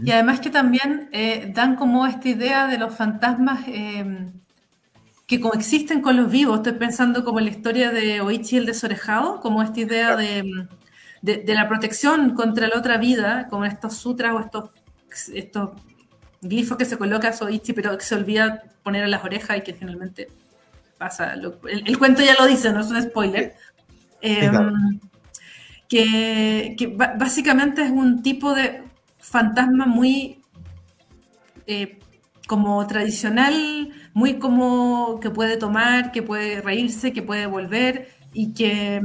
Y además que también dan como esta idea de los fantasmas que coexisten con los vivos. Estoy pensando como en la historia de Oichi el Desorejado, como esta idea de la protección contra la otra vida, como estos sutras o estos glifos que se coloca a Soichi, pero que se olvida poner a las orejas y que finalmente pasa. El cuento ya lo dice, no es un spoiler. Que básicamente es un tipo de fantasma muy como tradicional, muy como que puede tomar, que puede reírse, que puede volver, y que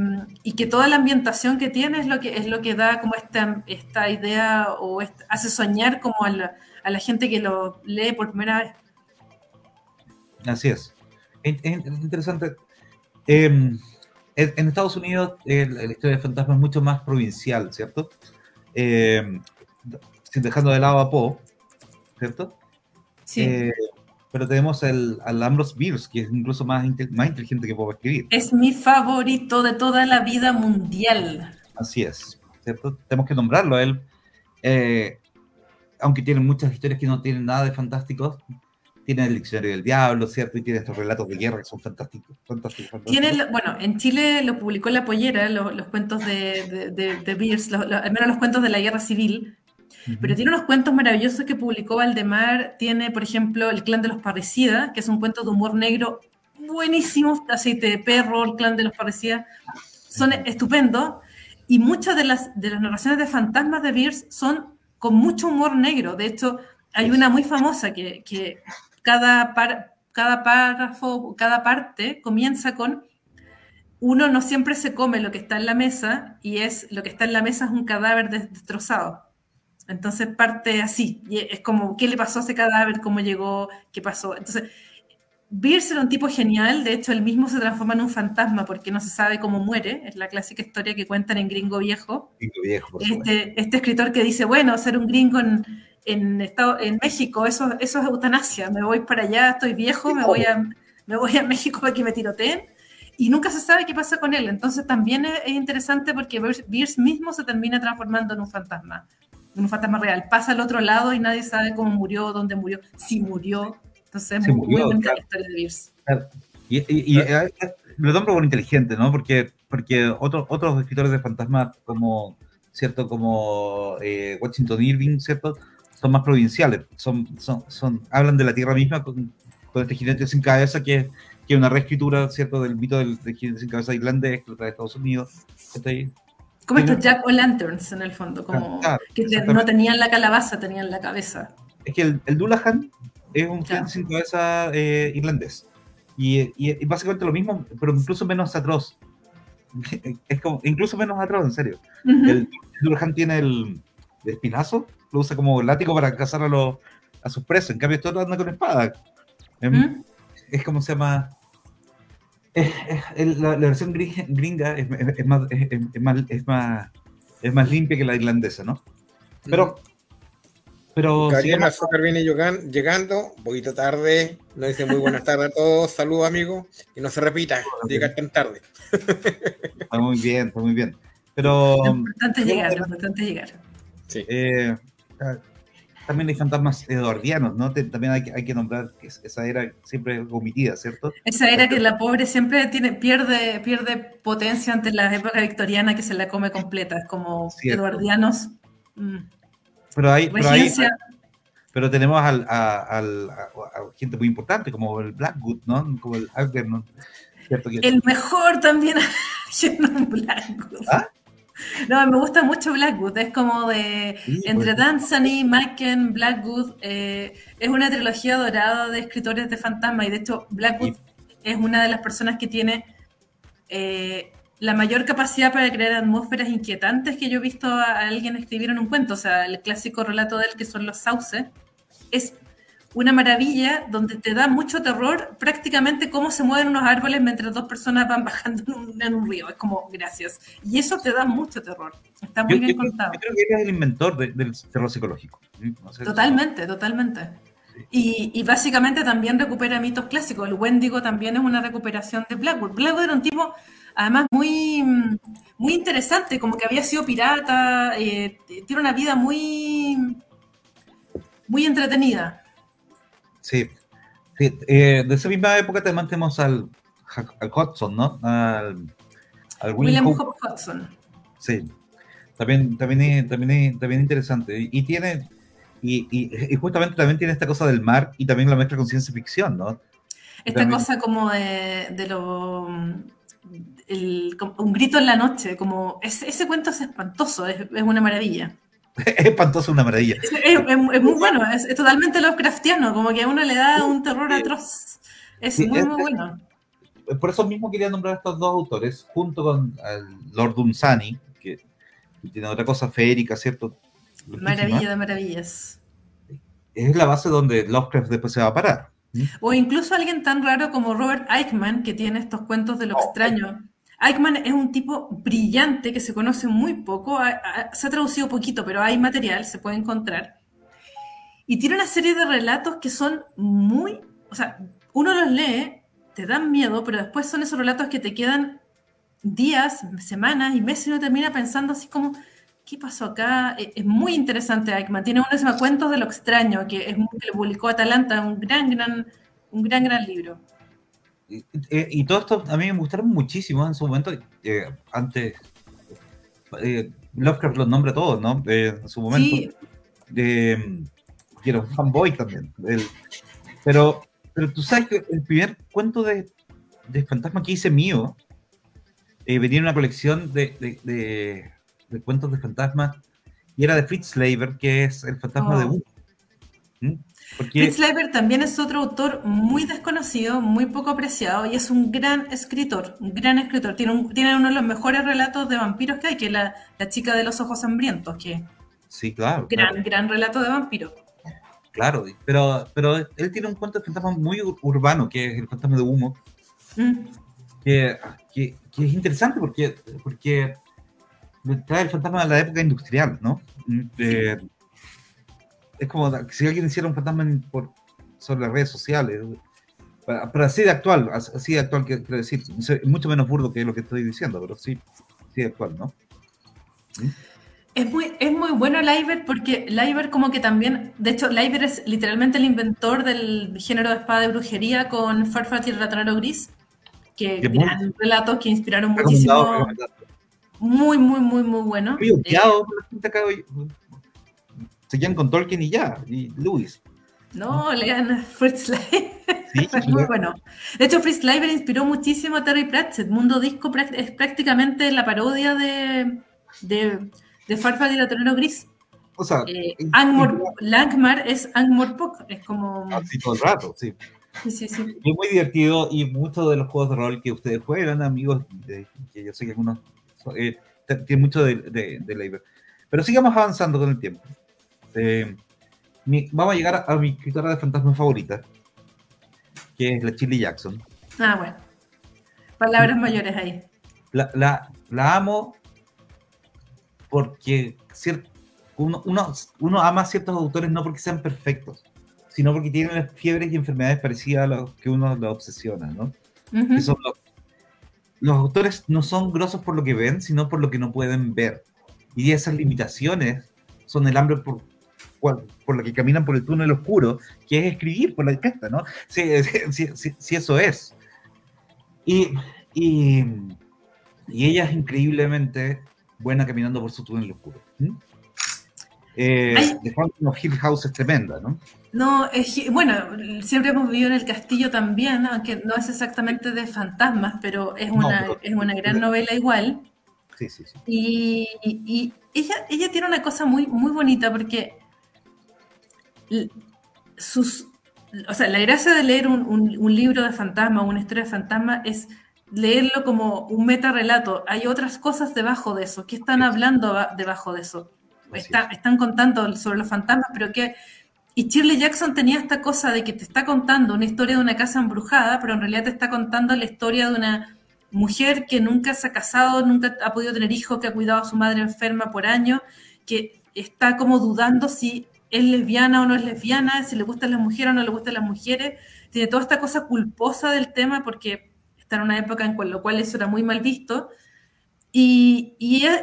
toda la ambientación que tiene es lo que da como esta idea o hace soñar como a la gente que lo lee por primera vez. Así es. Es interesante. En Estados Unidos la historia de fantasmas es mucho más provincial, ¿cierto? Dejando de lado a Poe, ¿cierto? Sí. Pero tenemos al Ambrose Bierce, que es incluso más inteligente que Poe escribir. Es mi favorito de toda la vida mundial. Así es, ¿cierto? Tenemos que nombrarlo a él. Aunque tiene muchas historias que no tienen nada de fantásticos, tiene el Diccionario del Diablo, ¿cierto? Y tiene estos relatos de guerra que son fantásticos. Bueno, en Chile lo publicó La Pollera, los cuentos de Bierce, al menos los cuentos de la Guerra Civil, pero tiene unos cuentos maravillosos que publicó Valdemar. Tiene, por ejemplo, El Clan de los Parricidas, que es un cuento de humor negro buenísimo, Aceite de Perro, El Clan de los Parricidas, son estupendos, y muchas de las narraciones de fantasmas de Bierce son con mucho humor negro. De hecho, hay una muy famosa que cada párrafo, cada parte comienza con: uno no siempre se come lo que está en la mesa, y lo que está en la mesa es un cadáver destrozado. Entonces parte así, y es como, ¿qué le pasó a ese cadáver? ¿Cómo llegó? ¿Qué pasó? Entonces, Bierce era un tipo genial. De hecho, él mismo se transforma en un fantasma porque no se sabe cómo muere. Es la clásica historia que cuentan en Gringo Viejo. Gringo Viejo, por este escritor que dice, bueno, ser un gringo en México, eso es eutanasia. Me voy para allá, estoy viejo, me voy a México para que me tiroteen. Y nunca se sabe qué pasa con él. Entonces también es interesante porque Bierce mismo se termina transformando en un fantasma real. Pasa al otro lado y nadie sabe cómo murió, dónde murió, si murió. Entonces es muy buena la historia de Bierce. Claro. Y lo nombro por inteligente, ¿no? Porque otros escritores de fantasmas como, ¿cierto? Como Washington Irving, ¿cierto? Son más provinciales. Hablan de la tierra misma con este jinete sin cabeza que es una reescritura, ¿cierto? Del mito del jinete sin cabeza irlandés que lo trae de Estados Unidos. ¿Está ahí? Como estos Jack-o'-lanterns, en el fondo, como que no tenían la calabaza, tenían la cabeza. Es que el Dullahan es un gigante sin cabeza irlandés. Y básicamente lo mismo, pero incluso menos atroz. Es como, incluso menos atroz, en serio. El Dullahan tiene el espinazo, lo usa como látigo para cazar a sus presos. En cambio, todo anda con espada. Es como se llama. La versión gringa es más limpia que la irlandesa, ¿no? Pero Gabriel Azúcar viene llegando, un poquito tarde, nos dice muy buenas tardes a todos, saludos amigos, y no se repita, llegar tan tarde. Está muy bien, está muy bien. Pero lo importante es llegar. Sí. También hay fantasmas eduardianos, ¿no? También hay que nombrar que esa era siempre omitida, ¿cierto? Esa era que la pobre siempre pierde potencia ante la época victoriana, que se la come completa, como eduardianos. Pero tenemos a gente muy importante, como el Blackwood, ¿no? Como el Algernon. El mejor también, Blackwood. ¿Ah? No, me gusta mucho Blackwood, es como entre Dunsany, Machen, Blackwood, es una trilogía dorada de escritores de fantasmas, y de hecho Blackwood es una de las personas que tiene la mayor capacidad para crear atmósferas inquietantes que yo he visto a alguien escribir en un cuento. O sea, el clásico relato de él, que son Los Sauces, es una maravilla donde te da mucho terror prácticamente cómo se mueven unos árboles mientras dos personas van bajando en un río. Es como, gracias. Y eso te da mucho terror. Está muy bien contado. Yo creo que él es el inventor del terror psicológico. No sé, totalmente. Sí. Y básicamente también recupera mitos clásicos. El Wendigo también es una recuperación de Blackwood. Blackwood era un tipo, además, muy, muy interesante, como que había sido pirata, tiene una vida muy, muy entretenida. Sí. De esa misma época también tenemos al Hodgson, ¿no? Al William Hope Hodgson. Sí. También interesante. Y justamente también tiene esta cosa del mar y también la mezcla con ciencia ficción, ¿no? Esta cosa como un grito en la noche, como ese cuento es espantoso, es una maravilla. Es espantoso, una maravilla. Es muy bueno, es totalmente Lovecraftiano, como que a uno le da un terror atroz. Es muy bueno. Por eso mismo quería nombrar a estos dos autores, junto con Lord Dunsany, que tiene otra cosa feérica, ¿cierto? Maravilla de maravillas. Es la base donde Lovecraft después se va a parar. O incluso alguien tan raro como Robert Aickman, que tiene estos cuentos de lo extraño. Aickman es un tipo brillante que se conoce muy poco, se ha traducido poquito, pero hay material, se puede encontrar. Y tiene una serie de relatos que son muy... O sea, uno los lee, te dan miedo, pero después son esos relatos que te quedan días, semanas y meses y uno termina pensando así como... ¿Qué pasó acá? Es muy interesante Aickman. Tiene uno que se llama Cuentos de lo extraño, que lo publicó Atalanta, un gran libro. Y todo esto a mí me gustaron muchísimo en su momento. Antes, Lovecraft los nombra todos, ¿no? En su momento. Sí. Y era un fanboy también. Pero tú sabes que el primer cuento de fantasma que hice mío venía en una colección de cuentos de fantasmas, y era de Fritz Leiber, que es el fantasma de Humo. Fritz Leiber también es otro autor muy desconocido, muy poco apreciado, y es un gran escritor. Tiene uno de los mejores relatos de vampiros que hay, que es la chica de los ojos hambrientos, que sí, claro. Gran relato de vampiro. Claro, pero él tiene un cuento de fantasma muy urbano, que es el fantasma de Humo, que es interesante porque trae el fantasma de la época industrial, ¿no? Es como si alguien hiciera un fantasma sobre las redes sociales, pero así de actual quiero decir, es mucho menos burdo que lo que estoy diciendo, pero sí de actual, ¿no? Es muy bueno Leiber, porque Leiber como que también, de hecho Leiber es literalmente el inventor del género de espada de brujería con Farfat y el ratonero gris, que gran relatos que inspiraron muchísimo. Muy bueno. Se quedan con Tolkien y ya, y Lewis. No, lean Fritz Leiber. Sí, es muy bueno. De hecho, Fritz Leiber inspiró muchísimo a Terry Pratchett. Mundo Disco es prácticamente la parodia de de Farfar y el Atorero Gris. O sea, Langmar es Angmor-Pok, es como... Así todo el rato, sí. Sí. Es muy divertido y muchos de los juegos de rol que ustedes juegan, amigos, que yo sé que algunos tienen mucho de labor. Pero sigamos avanzando con el tiempo. Vamos a llegar a mi escritora de fantasmas favorita, que es la Shirley Jackson. Bueno. Palabras mayores ahí. La amo porque uno ama a ciertos autores no porque sean perfectos, sino porque tienen fiebres y enfermedades parecidas a las que uno lo obsesiona, ¿no? Uh-huh. Que son los autores no son grosos por lo que ven, sino por lo que no pueden ver. Y esas limitaciones son el hambre por la que caminan por el túnel oscuro, que es escribir por la cresta, ¿no? Sí, eso es. Y ella es increíblemente buena caminando por su túnel oscuro. The Fountain of Hill House es tremenda, ¿no? No, bueno, siempre hemos vivido en el castillo también, aunque no es exactamente de fantasmas, pero es una gran novela igual. Sí. Y ella tiene una cosa muy, muy bonita porque la gracia de leer un libro de fantasma, una historia de fantasma, es leerlo como un metarrelato. Hay otras cosas debajo de eso. ¿Qué están hablando debajo de eso? Están contando sobre los fantasmas, pero ¿qué? Y Shirley Jackson tenía esta cosa de que te está contando una historia de una casa embrujada, pero en realidad te está contando la historia de una mujer que nunca se ha casado, nunca ha podido tener hijos, que ha cuidado a su madre enferma por años, que está como dudando si es lesbiana o no es lesbiana, si le gustan las mujeres o no le gustan las mujeres. Tiene toda esta cosa culposa del tema porque está en una época en la cual eso era muy mal visto. Y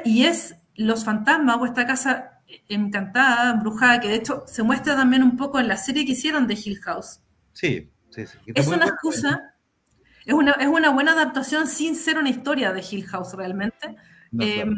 es los fantasmas o esta casa encantada, embrujada, que de hecho se muestra también un poco en la serie que hicieron de Hill House. Sí. Es una excusa, es una buena adaptación sin ser una historia de Hill House realmente. Claro.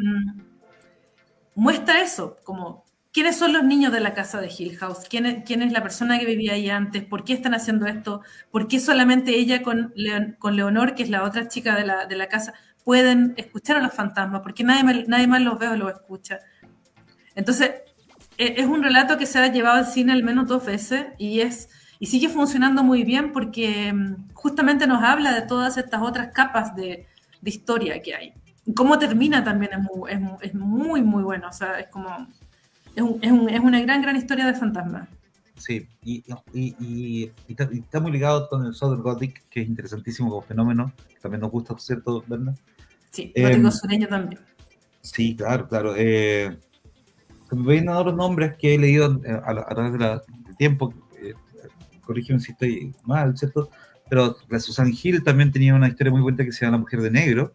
Muestra eso, como quiénes son los niños de la casa de Hill House, quién es la persona que vivía ahí antes, por qué están haciendo esto, por qué solamente ella con Leonor, que es la otra chica de la casa, pueden escuchar a los fantasmas, porque nadie más los ve o los escucha. Entonces, es un relato que se ha llevado al cine al menos 2 veces y sigue funcionando muy bien porque justamente nos habla de todas estas otras capas de historia que hay. Y cómo termina también es muy, muy bueno. O sea, es como... Es una gran historia de fantasmas. Sí, y está muy ligado con el Southern Gothic, que es interesantísimo como fenómeno, que también nos gusta, ¿cierto, Berna? Sí, gótico sureño también. Sí, claro. Me vienen otros nombres que he leído a través del tiempo, corrígeme si estoy mal, ¿cierto? Pero la Susan Hill también tenía una historia muy buena que se llama La Mujer de Negro,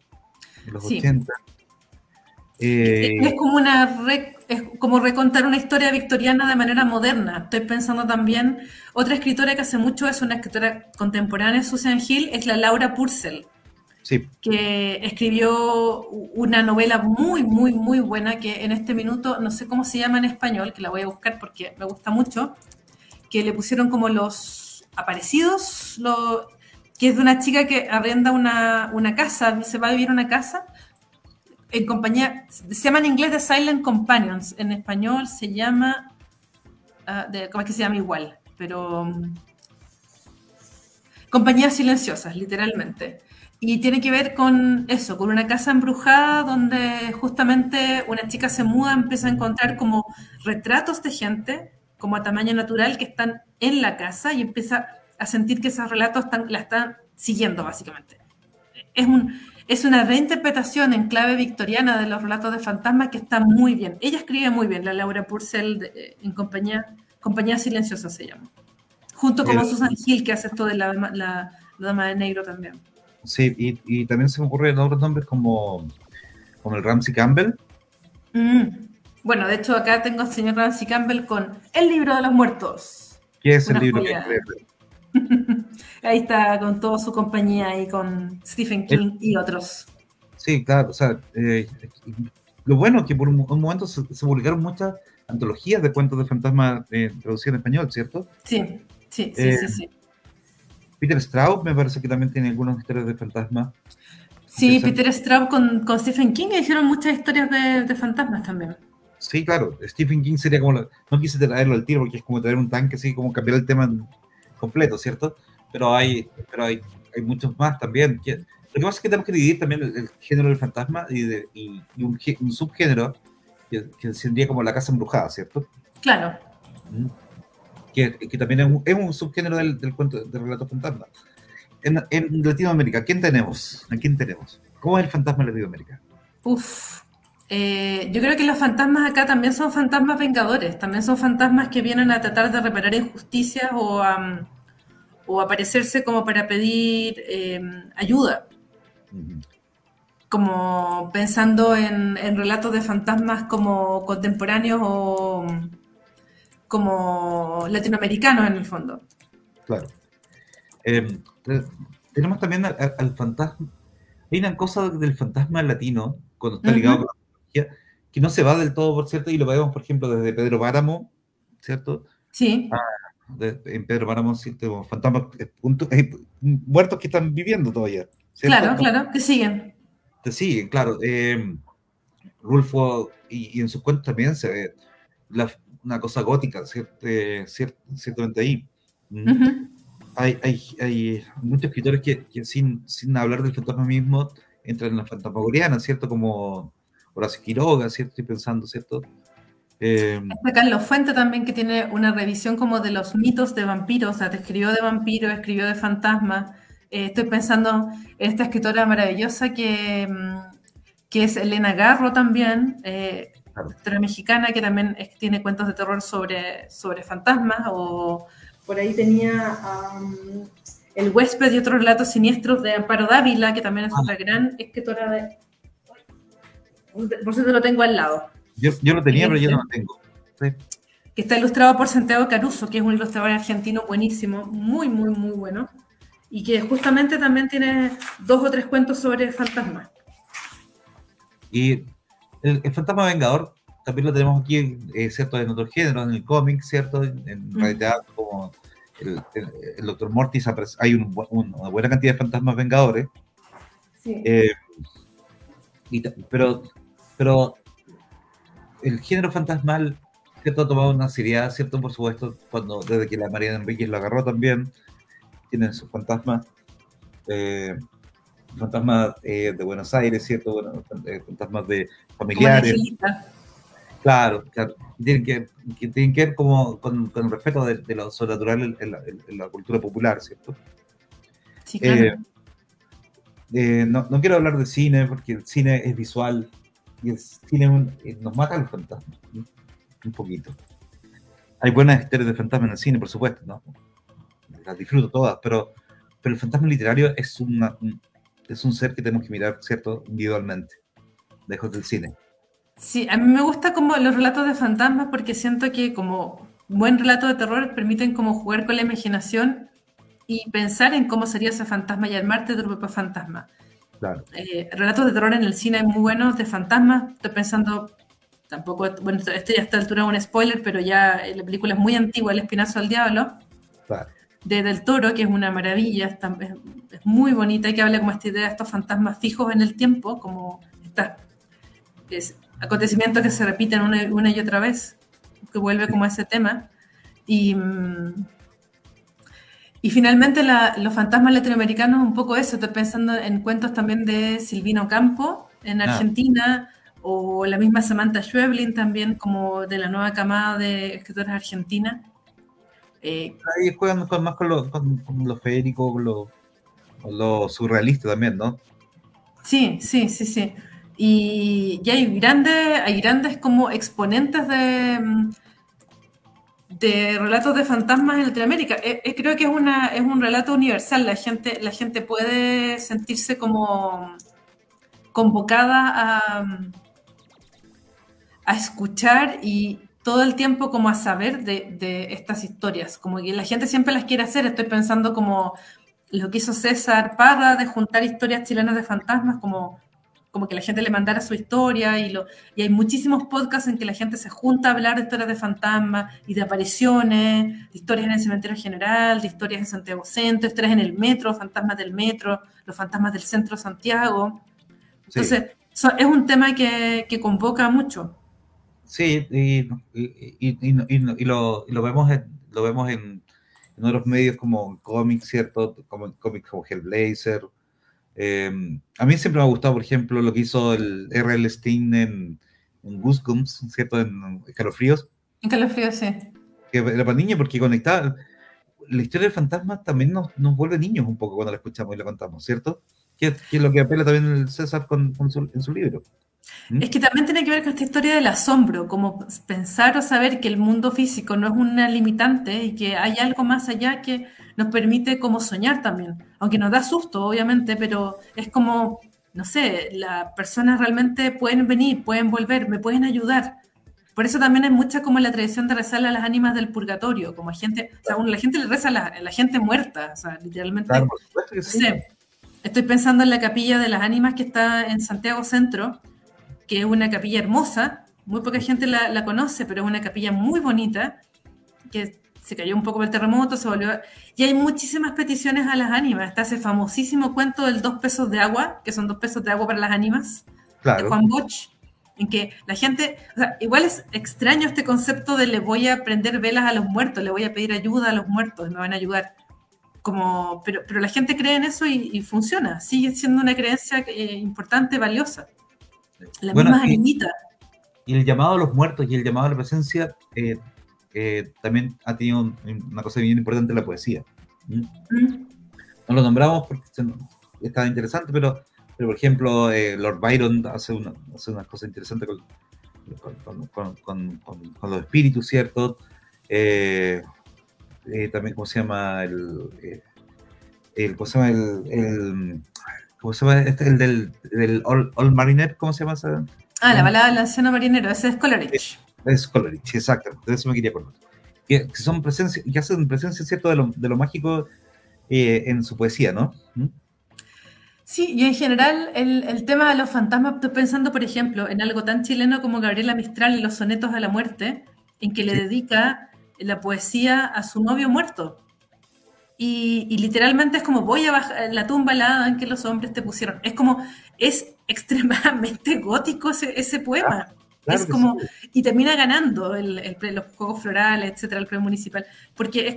en los 80. Es como recontar una historia victoriana de manera moderna. Estoy pensando también, otra escritora que hace mucho eso, una escritora contemporánea, Susan Hill, es la Laura Purcell. Sí. Que escribió una novela muy, muy, muy buena que en este minuto, no sé cómo se llama en español, que la voy a buscar porque me gusta mucho, que le pusieron como Los Aparecidos, que es de una chica que arrenda una casa, se va a vivir a una casa en compañía, se llama en inglés The Silent Companions, en español se llama, ¿cómo es que se llama igual? Pero compañías silenciosas, literalmente. Y tiene que ver con eso, con una casa embrujada donde justamente una chica se muda, empieza a encontrar como retratos de gente, como a tamaño natural, que están en la casa y empieza a sentir que esos relatos la están siguiendo, básicamente. Es una reinterpretación en clave victoriana de los relatos de fantasmas que está muy bien. Ella escribe muy bien, la Laura Purcell, en Compañía Silenciosa se llama. Junto con Susan Hill, que hace esto de la Dama de Negro también. Sí, y también se me ocurren otros nombres como el Ramsey Campbell. Bueno, de hecho acá tengo al señor Ramsey Campbell con El Libro de los Muertos. ¿Qué es el libro que Ahí está con toda su compañía y con Stephen King y otros. Sí, claro, o sea, lo bueno es que por un momento se publicaron muchas antologías de cuentos de fantasmas traducidas en español, ¿cierto? Sí. Peter Straub me parece que también tiene algunas historias de fantasmas. Sí, Peter Straub con Stephen King hicieron muchas historias de fantasmas también. Sí, claro, Stephen King sería como, no quise traerlo al tiro porque es como traer un tanque, así como cambiar el tema completo, ¿cierto? Pero hay muchos más también. Lo que pasa es que tenemos que dividir también el género del fantasma y un subgénero que sería como la casa embrujada, ¿cierto? Claro. Que también es un subgénero del cuento del relato fantasma. En Latinoamérica, ¿a quién tenemos? ¿Cómo es el fantasma en Latinoamérica? Yo creo que los fantasmas acá también son fantasmas vengadores, también son fantasmas que vienen a tratar de reparar injusticias o aparecerse como para pedir ayuda. Como pensando en relatos de fantasmas como contemporáneos o como latinoamericanos en el fondo. Claro. Tenemos también al fantasma. Hay una cosa del fantasma latino, cuando está ligado con la tecnología, que no se va del todo, por cierto, y lo vemos, por ejemplo, desde Pedro Páramo, ¿cierto? Sí. En Pedro Páramo, ¿cierto? Fantasmas, muertos que están viviendo todavía, ¿cierto? Claro, que siguen. Te siguen, claro. Rulfo, y en sus cuentos también se ve una cosa gótica, ciertamente ahí. Hay muchos escritores que sin hablar del fantasma mismo entran en la fantasmagoria, ¿cierto? Como Horacio Quiroga, ¿cierto? Estoy pensando, ¿cierto? Está Carlos Fuente también, que tiene una revisión como de los mitos de vampiros, o sea, te escribió de vampiros, escribió de fantasmas. Estoy pensando en esta escritora maravillosa que es Elena Garro también, escritora mexicana que también tiene cuentos de terror sobre fantasmas, o por ahí tenía El huésped y otros relatos siniestros de Amparo Dávila, que también es otra gran escritora de... Por cierto, lo tengo al lado. Yo lo tenía, pero yo no lo tengo. Sí. Que está ilustrado por Santiago Caruso, que es un ilustrador argentino buenísimo, muy, muy, muy bueno, y que justamente también tiene 2 o 3 cuentos sobre fantasmas. Y el fantasma vengador también lo tenemos aquí, ¿cierto? En otros géneros, en el cómic, ¿cierto? En realidad, como el Dr. Mortis, hay una buena cantidad de fantasmas vengadores. Sí. Pero el género fantasmal, ¿cierto? Ha tomado una seriedad, ¿cierto? Por supuesto, desde que la Mariana Enríquez lo agarró también, tienen sus fantasmas. Fantasmas de Buenos Aires, ¿cierto? Bueno, fantasmas de familiares. Claro. Tienen que ver como con el respeto de lo sobrenatural en la cultura popular, ¿cierto? Sí, claro. No quiero hablar de cine, porque el cine es visual y el cine nos mata a los fantasmas, ¿no? Un poquito. Hay buenas historias de fantasmas en el cine, por supuesto, ¿no? Las disfruto todas, pero el fantasma literario es un ser que tenemos que mirar, ¿cierto? Individualmente, lejos del cine. Sí, a mí me gusta como los relatos de fantasmas porque siento que como buen relato de terror permiten como jugar con la imaginación y pensar en cómo sería ese fantasma y armarte tu propio fantasma. Claro. Relatos de terror en el cine hay muy buenos de fantasmas. Estoy pensando, tampoco, bueno, este ya a esta altura es un spoiler, pero ya la película es muy antigua, El Espinazo al Diablo. Claro. De Del Toro, que es una maravilla, es muy bonita y que habla como esta idea de estos fantasmas fijos en el tiempo, como acontecimientos que se repiten una y otra vez, que vuelve como a ese tema. Y finalmente los fantasmas latinoamericanos, un poco eso, estoy pensando en cuentos también de Silvino Campo en Argentina, o la misma Samantha Schweblin también, como de la nueva camada de escritoras argentinas. Ahí juegan más con lo feérico, con lo surrealista también, ¿no? Sí. Y hay grandes como exponentes de relatos de fantasmas en Latinoamérica. Creo que es un relato universal. La gente puede sentirse como convocada a escuchar y todo el tiempo como a saber de estas historias. Como que la gente siempre las quiere hacer. Estoy pensando como lo que hizo César Parra de juntar historias chilenas de fantasmas, como como que la gente le mandara su historia, y hay muchísimos podcasts en que la gente se junta a hablar de historias de fantasmas y de apariciones, de historias en el cementerio general, de historias en Santiago Centro, historias en el metro, fantasmas del metro, los fantasmas del centro de Santiago. Entonces, es un tema que convoca mucho. Sí, y lo vemos en otros medios como cómics, ¿cierto? Como cómics como Hellblazer. A mí siempre me ha gustado, por ejemplo, lo que hizo el R.L. Stine en Goosebumps, ¿cierto? En Escalofríos. En Escalofríos, sí. Que era para niños, porque conectaba. La historia del fantasma también nos vuelve niños un poco cuando la escuchamos y la contamos, ¿cierto? Que es lo que apela también el César en su libro. Es que también tiene que ver con esta historia del asombro, como pensar o saber que el mundo físico no es una limitante y que hay algo más allá que nos permite como soñar también, aunque nos da susto, obviamente, pero es como, no sé, las personas realmente pueden venir, pueden volver, me pueden ayudar. Por eso también hay mucha como la tradición de rezarle a las ánimas del purgatorio, como gente, o sea, la gente le reza a la gente muerta, o sea, literalmente. Claro, por supuesto que sí. No sé, estoy pensando en la capilla de las ánimas que está en Santiago Centro, que es una capilla hermosa, muy poca gente la conoce, pero es una capilla muy bonita, que se cayó un poco por el terremoto, se volvió... Y hay muchísimas peticiones a las ánimas. Está ese famosísimo cuento del 2 pesos de agua, que son 2 pesos de agua para las ánimas, claro, de Juan Bosch, en que la gente... O sea, igual es extraño este concepto de le voy a prender velas a los muertos, le voy a pedir ayuda a los muertos, me van a ayudar. Pero la gente cree en eso y funciona. Sigue siendo una creencia importante, valiosa. La misma animitas. Y el llamado a los muertos y el llamado a la presencia también ha tenido una cosa bien importante en la poesía. No lo nombramos porque está interesante, pero por ejemplo, Lord Byron hace unas cosas interesantes con los espíritus, ¿cierto? También, ¿cómo se llama? ¿Cómo se llama el del Old Mariner? ¿Cómo se llama esa? La balada del anciano marinero, ese es Coleridge. Es Coleridge, exacto, de eso me quería acordar. Que son presencia, que hacen presencia, ¿cierto?, de lo mágico en su poesía, ¿no? Sí, y en general el tema de los fantasmas, estoy pensando, por ejemplo, en algo tan chileno como Gabriela Mistral y los sonetos a la muerte, en que le dedica la poesía a su novio muerto. Y literalmente es como, voy a bajar la tumba helada en que los hombres te pusieron. Es extremadamente gótico ese poema. Claro, es como, sí. Y termina ganando los Juegos Florales, etcétera, el premio municipal, porque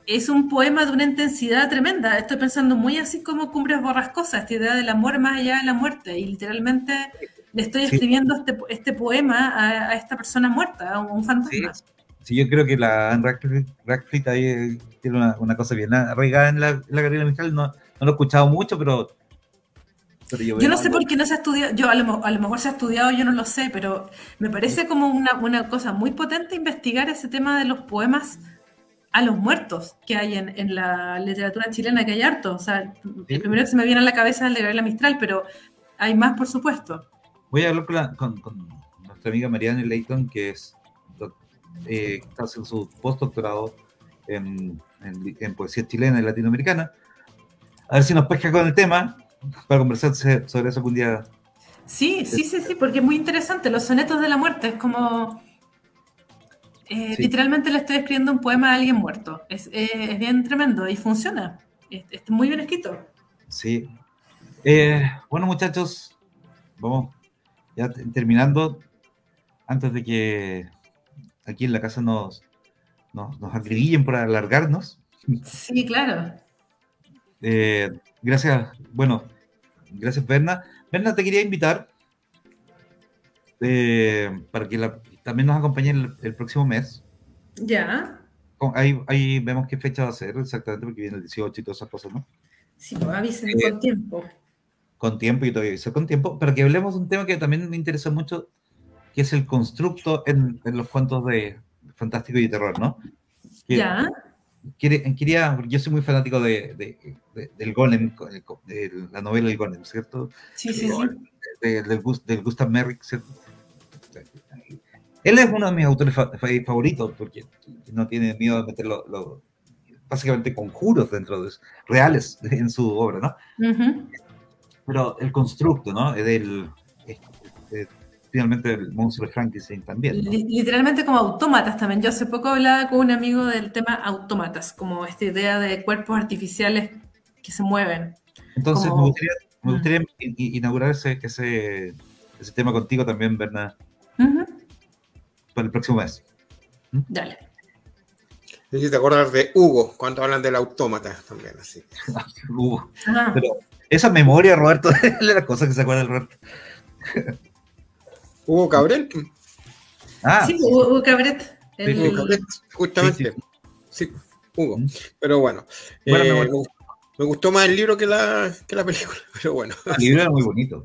es un poema de una intensidad tremenda. Estoy pensando muy así como Cumbres Borrascosas, esta idea del amor más allá de la muerte, y literalmente le estoy escribiendo este poema a esta persona muerta, a un fantasma. Sí, yo creo que la Anne Radcliffe ahí tiene una cosa bien arraigada en la Gabriela Mistral. No lo he escuchado mucho, pero yo no sé por qué no se ha estudiado. Yo a lo mejor se ha estudiado, yo no lo sé, pero me parece como una cosa muy potente investigar ese tema de los poemas a los muertos que hay en la literatura chilena, que hay harto. O sea, el primero que se me viene a la cabeza es el de Gabriela Mistral, pero hay más, por supuesto. Voy a hablar con nuestra amiga Marianne Leighton, que está haciendo su postdoctorado en poesía chilena y latinoamericana. A ver si nos pesca con el tema para conversar sobre eso algún día. Sí, porque es muy interesante. Los sonetos de la muerte es como... literalmente le estoy escribiendo un poema a alguien muerto. Es bien tremendo y funciona. Es muy bien escrito. Sí. Bueno, muchachos, vamos ya terminando. Antes de que aquí en la casa nos acribillen por alargarnos. Sí, claro. Gracias Berna. Berna, te quería invitar para que también nos acompañe el próximo mes. Ya. Ahí vemos qué fecha va a ser exactamente, porque viene el 18 y todas esas cosas, ¿no? Sí, pues avisen con tiempo. Con tiempo, yo te voy a avisar con tiempo, para que hablemos de un tema que también me interesa mucho, que es el constructo en los cuentos de fantástico y de terror, ¿no? Ya. Yo soy muy fanático del Golem, de la novela El Golem, ¿cierto? Sí. Del Gustav Merrick, ¿cierto? Él es uno de mis autores favoritos, porque no tiene miedo de meter básicamente conjuros reales en su obra, ¿no? pero el constructo, ¿no? Finalmente el monstruo de Frankenstein también, ¿no? Literalmente como autómatas también. Yo hace poco hablaba con un amigo del tema autómatas, como esta idea de cuerpos artificiales que se mueven. Entonces como... me gustaría inaugurar ese tema contigo también, Berna, para el próximo mes. Dale. Y te acuerdas de Hugo, cuando hablan del autómata también, así. Hugo. Pero esa memoria, Roberto, es la cosa que se acuerda del Roberto. Hugo Cabret. Sí, Hugo Cabret. Hugo Cabret, justamente. Sí, Hugo. Pero bueno, me gustó más el libro que la película, pero bueno. El libro era muy bonito.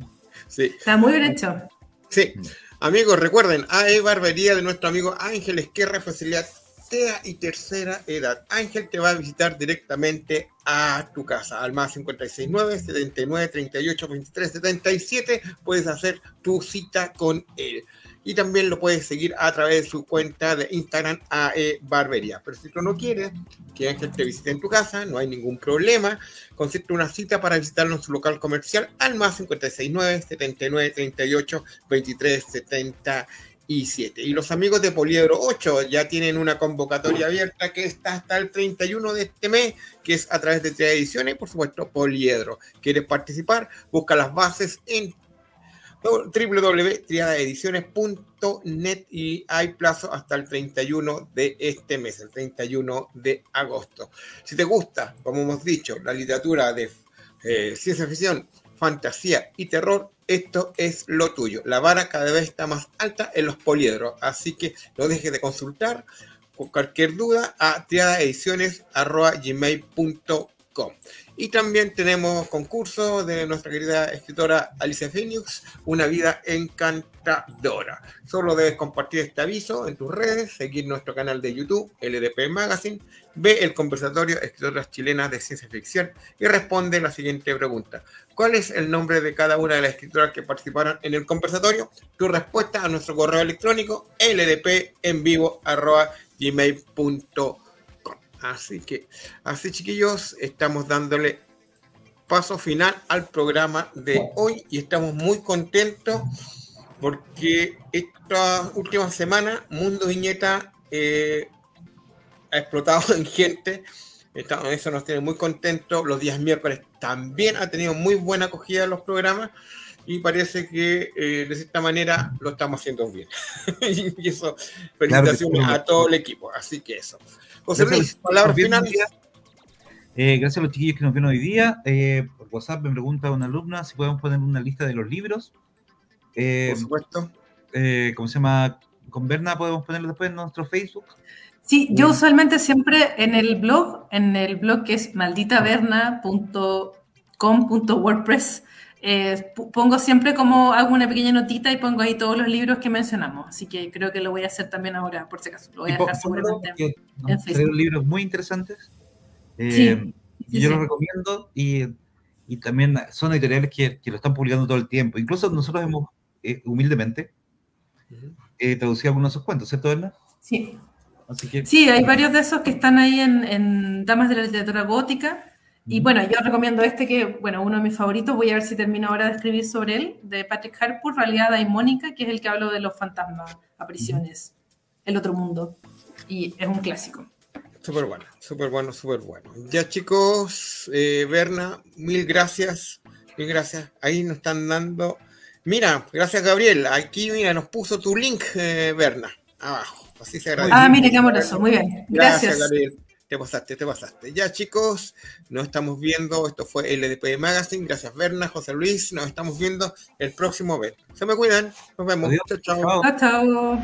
Sí. Está muy bien hecho. Sí. Amigos, recuerden, AE Barbería de nuestro amigo Ángel Esquerra, facilidad y tercera edad. Ángel te va a visitar directamente a tu casa, al más 569-79-38-23-77. Puedes hacer tu cita con él. Y también lo puedes seguir a través de su cuenta de Instagram, AE Barbería. Pero si tú no quieres que Ángel te visite en tu casa, no hay ningún problema. Consiste una cita para visitarlo en su local comercial al más 569-79-38-23-77. Y los amigos de Poliedro 8 ya tienen una convocatoria abierta que está hasta el 31 de este mes, que es a través de Triada Ediciones y por supuesto Poliedro. ¿Quieres participar? Busca las bases en www.triadaediciones.net y hay plazo hasta el 31 de este mes, el 31 de agosto. Si te gusta, como hemos dicho, la literatura de ciencia ficción, fantasía y terror, esto es lo tuyo. La vara cada vez está más alta en los poliedros, así que no dejes de consultar con cualquier duda a triadaediciones@gmail.com. Y también tenemos concurso de nuestra querida escritora Alicia Phoenix, Una vida encantadora. Solo debes compartir este aviso en tus redes, seguir nuestro canal de YouTube, LDP Magazine, ve el conversatorio Escritoras Chilenas de Ciencia Ficción y responde la siguiente pregunta. ¿Cuál es el nombre de cada una de las escritoras que participaron en el conversatorio? Tu respuesta a nuestro correo electrónico ldpenvivo@gmail.com. Así chiquillos, estamos dándole paso final al programa de hoy y estamos muy contentos porque esta última semana Mundo Viñeta ha explotado en gente. Eso nos tiene muy contentos. Los días miércoles también ha tenido muy buena acogida en los programas y parece que de cierta manera lo estamos haciendo bien. Y eso, felicitaciones a todo el equipo. Así que eso. José Luis, palabras finales. Gracias a los chiquillos que nos vieron hoy día. Por WhatsApp me pregunta una alumna si podemos poner una lista de los libros. Por supuesto. ¿Cómo se llama? Con Berna podemos ponerlo después en nuestro Facebook. Sí, yo usualmente siempre en el blog que es malditaverna.com.wordpress, pongo siempre como hago una pequeña notita y pongo ahí todos los libros que mencionamos. Así que creo que lo voy a hacer también ahora, por si acaso. Lo voy a dejar seguramente en Facebook. Hay libros muy interesantes. Sí, yo los recomiendo y también son editoriales que lo están publicando todo el tiempo. Incluso nosotros hemos, humildemente, traducido algunos de esos cuentos, ¿cierto, Berna? Sí. Así que... Sí, hay varios de esos que están ahí en Damas de la Literatura Gótica. Y bueno, yo recomiendo que, bueno, uno de mis favoritos, voy a ver si termino ahora de escribir sobre él, de Patrick Harpur, Realidad Daimónica, que es el que habla de los fantasmas, apariciones, el otro mundo. Y es un clásico. Súper bueno, súper bueno, súper bueno. Ya chicos, Berna, mil gracias. Ahí nos están dando... Mira, gracias Gabriel. Aquí, mira, nos puso tu link, Berna, abajo. Así se agradece. Ah, mire, qué amoroso. Muy bien. Gracias. Gabriel. Te pasaste. Ya, chicos, nos estamos viendo. Esto fue LDP Magazine. Gracias, Berna, José Luis. Nos estamos viendo el próximo mes. Se me cuidan. Nos vemos. Adiós. Chao. Chao.